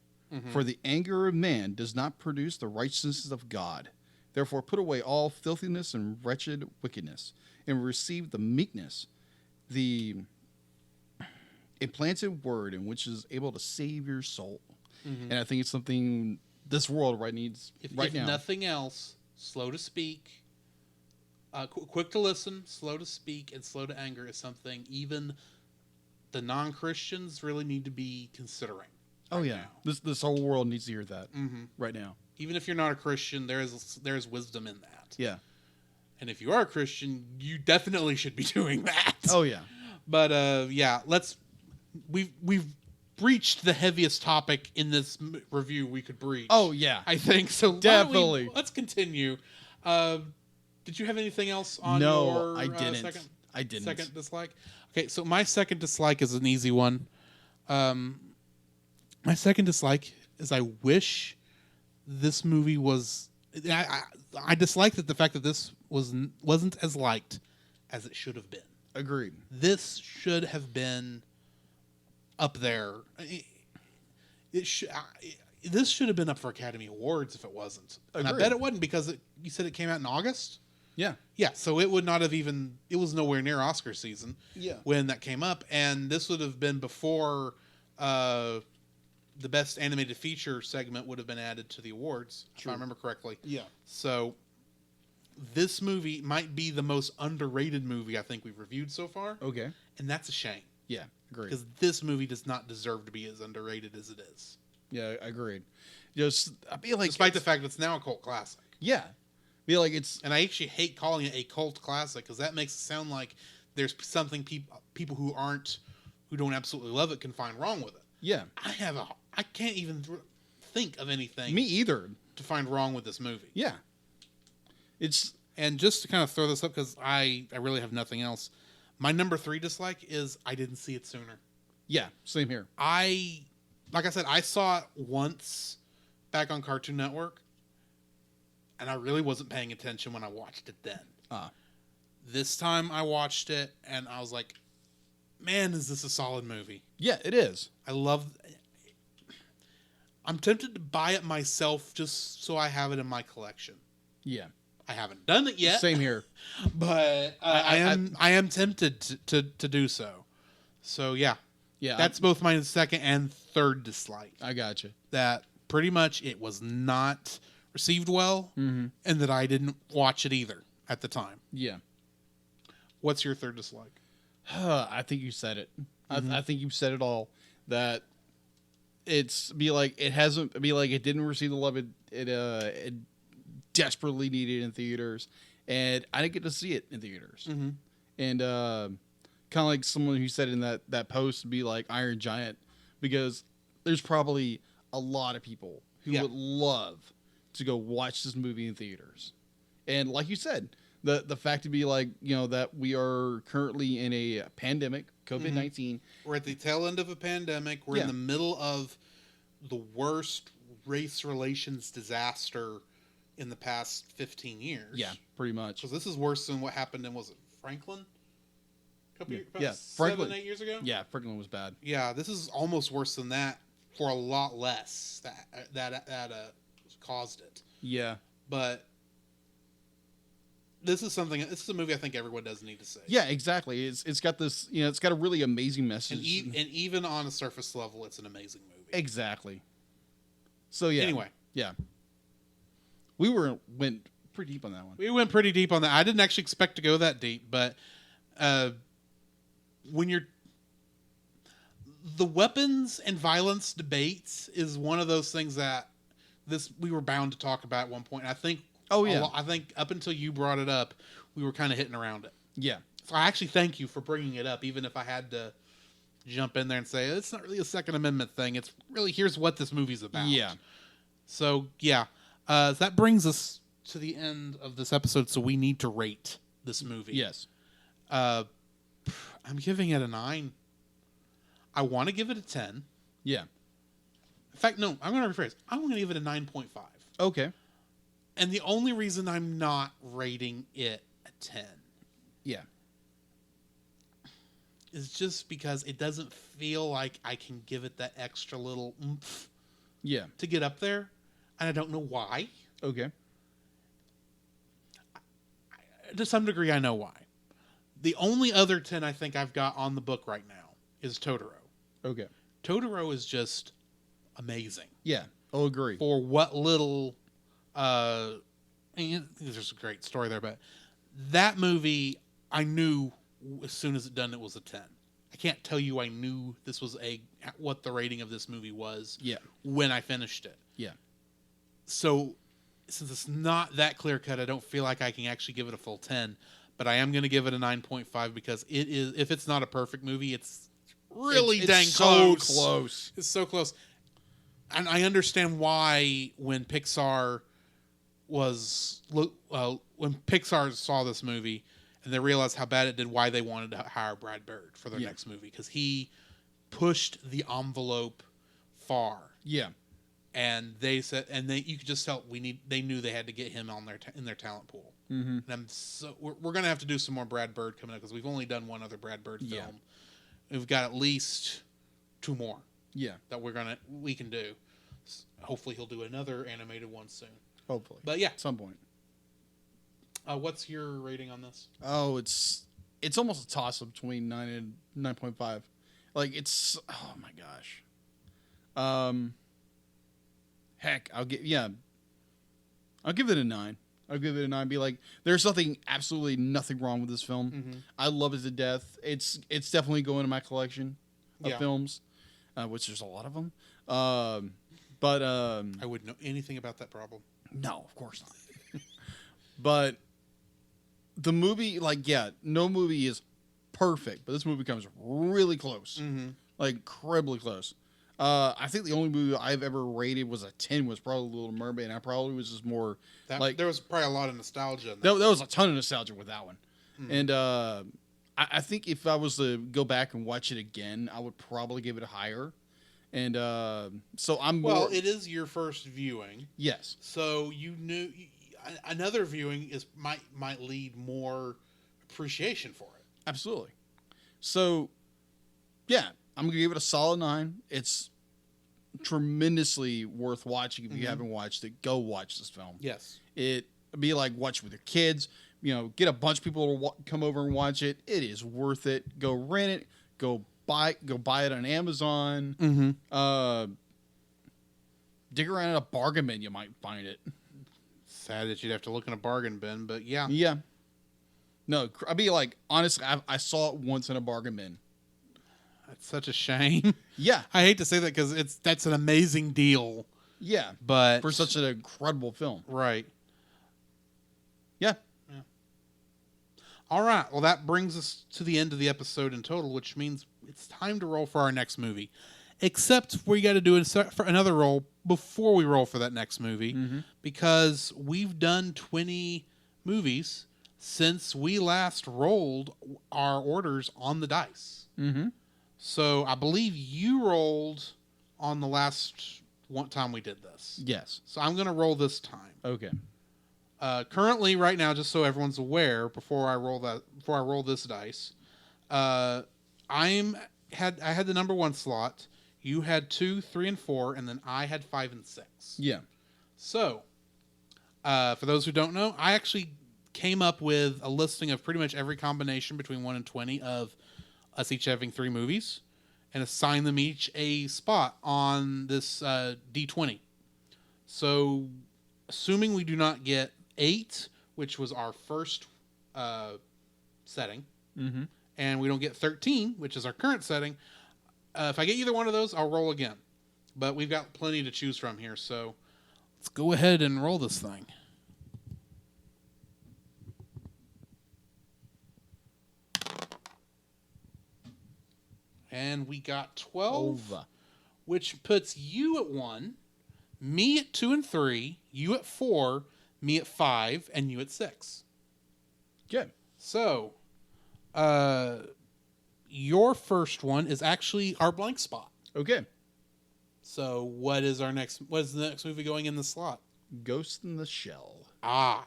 For the anger of man does not produce the righteousness of God. Therefore put away all filthiness and wretched wickedness, and receive the meekness, the implanted word in which is able to save your soul. And I think it's something this world needs right now. If nothing else, slow to speak, quick to listen, slow to speak, and slow to anger is something even the non-Christians really need to be considering. Oh, yeah. Now. This whole world needs to hear that right now. Even if you're not a Christian, there's wisdom in that. Yeah. And if you are a Christian, you definitely should be doing that. Oh, yeah. But we've breached the heaviest topic in this review we could breach. Oh, yeah. I think so. Definitely. Let's continue. Did you have anything else on No, your I didn't. second dislike? Okay, so my second dislike is an easy one. My second dislike is I wish this movie was. I dislike the fact that this wasn't as liked as it should have been. Agreed. This should have been up there. This should have been up for Academy Awards if it wasn't. And I bet it wasn't because you said it came out in August? Yeah. Yeah, so it would not have even... It was nowhere near Oscar season when that came up. And this would have been before the Best Animated Feature segment would have been added to the awards, if I remember correctly. Yeah. So this movie might be the most underrated movie I think we've reviewed so far. Okay. And that's a shame. Yeah, agreed. Because this movie does not deserve to be as underrated as it is. Yeah, agreed. Just, I feel like... Despite the fact that it's now a cult classic. Yeah. I feel like it's... And I actually hate calling it a cult classic because that makes it sound like there's something people who don't absolutely love it can find wrong with it. Yeah. I can't even think of anything. Me either. To find wrong with this movie. Yeah. And just to kind of throw this up because I really have nothing else. My number 3 dislike is I didn't see it sooner. Yeah, same here. Like I said, I saw it once back on Cartoon Network, and I really wasn't paying attention when I watched it then. This time I watched it, and I was like, man, is this a solid movie? Yeah, it is. I'm tempted to buy it myself just so I have it in my collection. Yeah. I haven't done it yet. Same here. But I am tempted to do so. So, yeah. Yeah, that's both my second and third dislike. I gotcha. That pretty much it was not received well, and that I didn't watch it either at the time. Yeah. What's your third dislike? I think you said it. I think you said it all. That it didn't receive the love it desperately needed in theaters, and I didn't get to see it in theaters. And kind of like someone who said in that post, be like Iron Giant, because there's probably a lot of people who would love to go watch this movie in theaters. And like you said, the fact to be like, that we are currently in a pandemic, COVID-19. We're at the tail end of a pandemic. We're in the middle of the worst race relations disaster in the past 15 years. Yeah, pretty much. Because this is worse than what happened in, was it Franklin? Yeah, 7, 8 years ago? Yeah, Franklin was bad. Yeah, this is almost worse than that for a lot less that caused it. Yeah. But this is a movie I think everyone does need to see. Yeah, exactly. It's got this, it's got a really amazing message. And even on a surface level, it's an amazing movie. Exactly. So, yeah. Anyway. Yeah. We went pretty deep on that one. We went pretty deep on that. I didn't actually expect to go that deep, but when the weapons and violence debates is one of those things that we were bound to talk about at one point. And I think I think up until you brought it up, we were kind of hitting around it. Yeah. So I actually thank you for bringing it up, even if I had to jump in there and say it's not really a Second Amendment thing. It's really here's what this movie's about. Yeah. So yeah, so that brings us to the end of this episode. So we need to rate this movie. Yes. I'm giving it a 9. I want to give it a 10. Yeah. In fact, no, I'm going to rephrase. I'm going to give it a 9.5. Okay. And the only reason I'm not rating it a 10 is just because it doesn't feel like I can give it that extra little oomph to get up there. And I don't know why. Okay. To some degree, I know why. The only other 10 I think I've got on the book right now is Totoro. Okay. Totoro is just amazing. Yeah, I'll agree. For what little... there's a great story there, but that movie, I knew as soon as it done, it was a 10. I can't tell you I knew this was what the rating of this movie was when I finished it. Yeah. So, since it's not that clear cut, I don't feel like I can actually give it a full 10. But I am going to give it a 9.5 because it is. If it's not a perfect movie, it's really dang close. So close. It's so close. And I understand why when Pixar saw this movie and they realized how bad it did, why they wanted to hire Brad Bird for their next movie, because he pushed the envelope afar. Yeah. And they said, you could just tell they knew they had to get him on in their talent pool. Mm-hmm. And we're going to have to do some more Brad Bird coming up because we've only done one other Brad Bird film. Yeah. We've got at least 2 more. Yeah. That we can do. Hopefully he'll do another animated one soon. Hopefully. But yeah. At some point. What's your rating on this? Oh, it's almost a toss up between 9 and 9.5. Like oh my gosh. Heck, I'll give it a 9. I'll give it a 9. Be like, there's absolutely nothing wrong with this film. Mm-hmm. I love it to death. It's definitely going to my collection of Yeah. films, which there's a lot of them. I wouldn't know anything about that problem. No, of course not. But the movie, no movie is perfect, but this movie comes really close, like incredibly close. I think the only movie I've ever rated was a 10 was probably Little Mermaid, and I probably was just more there was probably a lot of nostalgia in that was a ton of nostalgia with that one. And I think if I was to go back and watch it again, I would probably give it a higher. And so I'm more... Well, it is your first viewing. Yes. So you knew another viewing might lead more appreciation for it. Absolutely. So, yeah, I'm going to give it a solid 9. It's tremendously worth watching. If you haven't watched it, go watch this film. Yes. It'd be like watch with your kids. Get a bunch of people to come over and watch it. It is worth it. Go rent it. Go buy it on Amazon. Mm-hmm. Dig around in a bargain bin, you might find it. Sad that you'd have to look in a bargain bin, but yeah. Yeah. No, I'd be like, honestly, I saw it once in a bargain bin. That's such a shame. Yeah. I hate to say that because that's an amazing deal. Yeah. But for such an incredible film. Right. Yeah. All right. Well, that brings us to the end of the episode in total, which means it's time to roll for our next movie. Except we got to do another roll before we roll for that next movie, because we've done 20 movies since we last rolled our orders on the dice. Mm-hmm. So I believe you rolled on the last one time we did this. Yes. So I'm going to roll this time. Okay. Currently, right now, just so everyone's aware, before I roll this dice, I had the number 1 slot. You had 2, 3, and 4, and then I had 5 and 6. Yeah. So, for those who don't know, I actually came up with a listing of pretty much every combination between 1 and 20 of us each having 3 movies, and assigned them each a spot on this D20. So, assuming we do not get 8, which was our first setting, and we don't get 13, which is our current setting, if I get either one of those, I'll roll again. But we've got plenty to choose from here, so let's go ahead and roll this thing. And we got 12, which puts you at 1, me at 2 and 3, you at 4, me at 5, and you at 6. Good. So, your first one is actually our blank spot. Okay. So, what is the next movie going in the slot? Ghost in the Shell. Ah.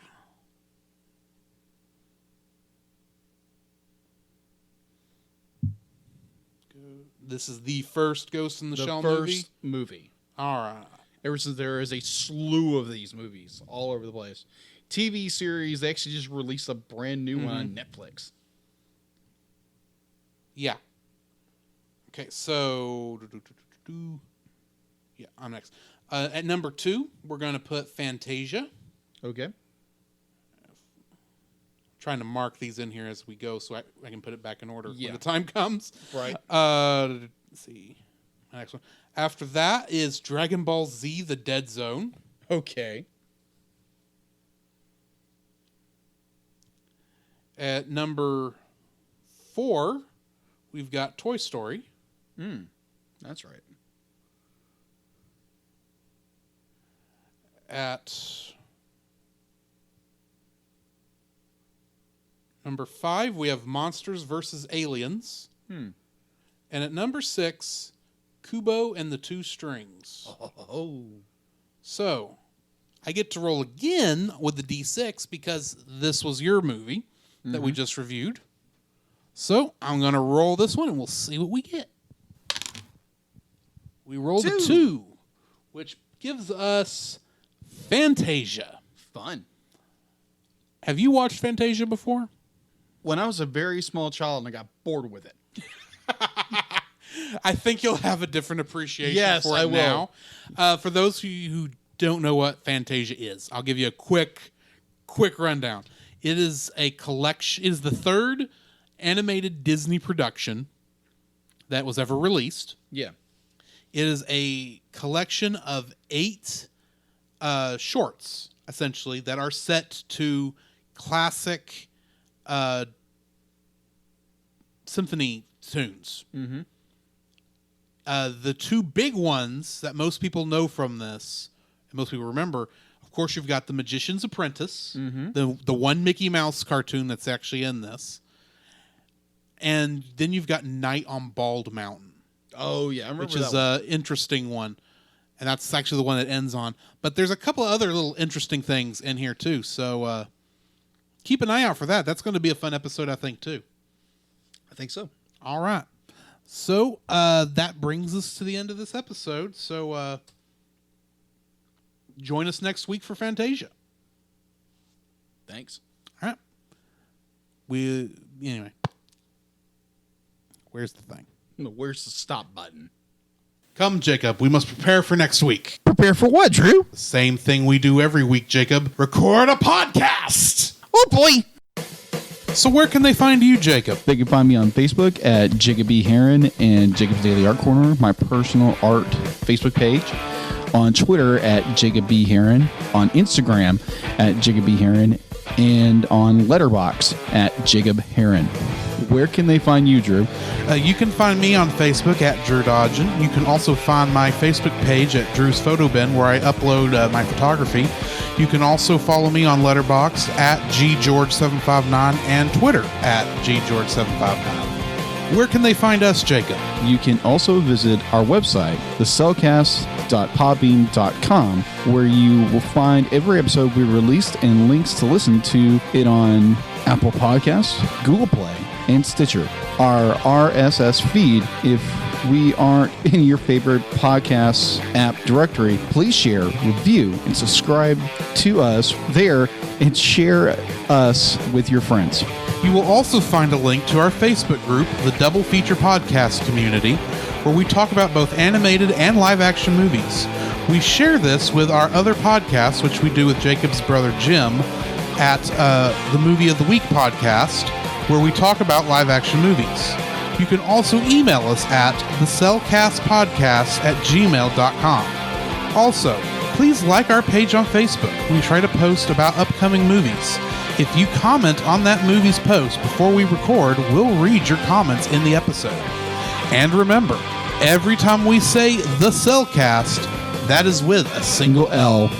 This is the first Ghost in the Shell movie? The first movie. All right. Ever since there is a slew of these movies all over the place. TV series, they actually just released a brand new one on Netflix. Yeah. Okay, so... Yeah, I'm next. At number 2, we're going to put Fantasia. Okay. Trying to mark these in here as we go so I can put it back in order when the time comes. Right. Let's see. My next one. After that is Dragon Ball Z: The Dead Zone. Okay. At number 4, we've got Toy Story. That's right. At number 5, we have Monsters vs. Aliens. And at number 6, Kubo and the Two Strings. Oh. So, I get to roll again with the D6 because this was your movie that we just reviewed. So, I'm going to roll this one and we'll see what we get. We rolled a 2, which gives us Fantasia. Fun. Have you watched Fantasia before? When I was a very small child and I got bored with it. I think you'll have a different appreciation for it I will. now. For those of you who don't know what Fantasia is, I'll give you a quick rundown. It is a collection. It is the third animated Disney production that was ever released. Yeah. It is a collection of 8 shorts, essentially, that are set to classic symphony tunes. Mm-hmm. The 2 big ones that most people know from this, and most people remember, of course, you've got The Magician's Apprentice, the one Mickey Mouse cartoon that's actually in this, and then you've got Night on Bald Mountain. Oh, yeah. I remember which is an interesting one. And that's actually the one that ends on. But there's a couple of other little interesting things in here, too. So keep an eye out for that. That's going to be a fun episode, I think, too. I think so. All right. So that brings us to the end of this episode. So join us next week for Fantasia. Thanks. All right. Anyway. Where's the thing? Where's the stop button? Come, Jacob. We must prepare for next week. Prepare for what, Drew? The same thing we do every week, Jacob. Record a podcast. Oh, boy. So where can they find you, Jacob? They can find me on Facebook at Jacob B. Heron and Jacob's Daily Art Corner, my personal art Facebook page. On Twitter at Jacob B. Heron. On Instagram at Jacob B. Heron. And on Letterboxd at Jacob Heron. Where can they find you, Drew? You can find me on Facebook at Drew Dodgen. You can also find my Facebook page at Drew's Photo Bin, where I upload my photography. You can also follow me on Letterboxd at GGeorge759 and Twitter at GGeorge759. Where can they find us, Jacob? You can also visit our website, thecellcast.podbean.com, where you will find every episode we released and links to listen to it on Apple Podcasts, Google Play, and Stitcher. Our RSS feed, if we aren't in your favorite podcast app directory, please share, review, and subscribe to us there and share us with your friends. You will also find a link to our Facebook group, the Double Feature Podcast Community, where we talk about both animated and live-action movies. We share this with our other podcasts, which we do with Jacob's brother Jim, at the Movie of the Week podcast, where we talk about live-action movies. You can also email us at thecellcastpodcast@gmail.com. Also, please like our page on Facebook. We try to post about upcoming movies. If you comment on that movie's post before we record, we'll read your comments in the episode. And remember, every time we say The Cellcast, that is with a single L.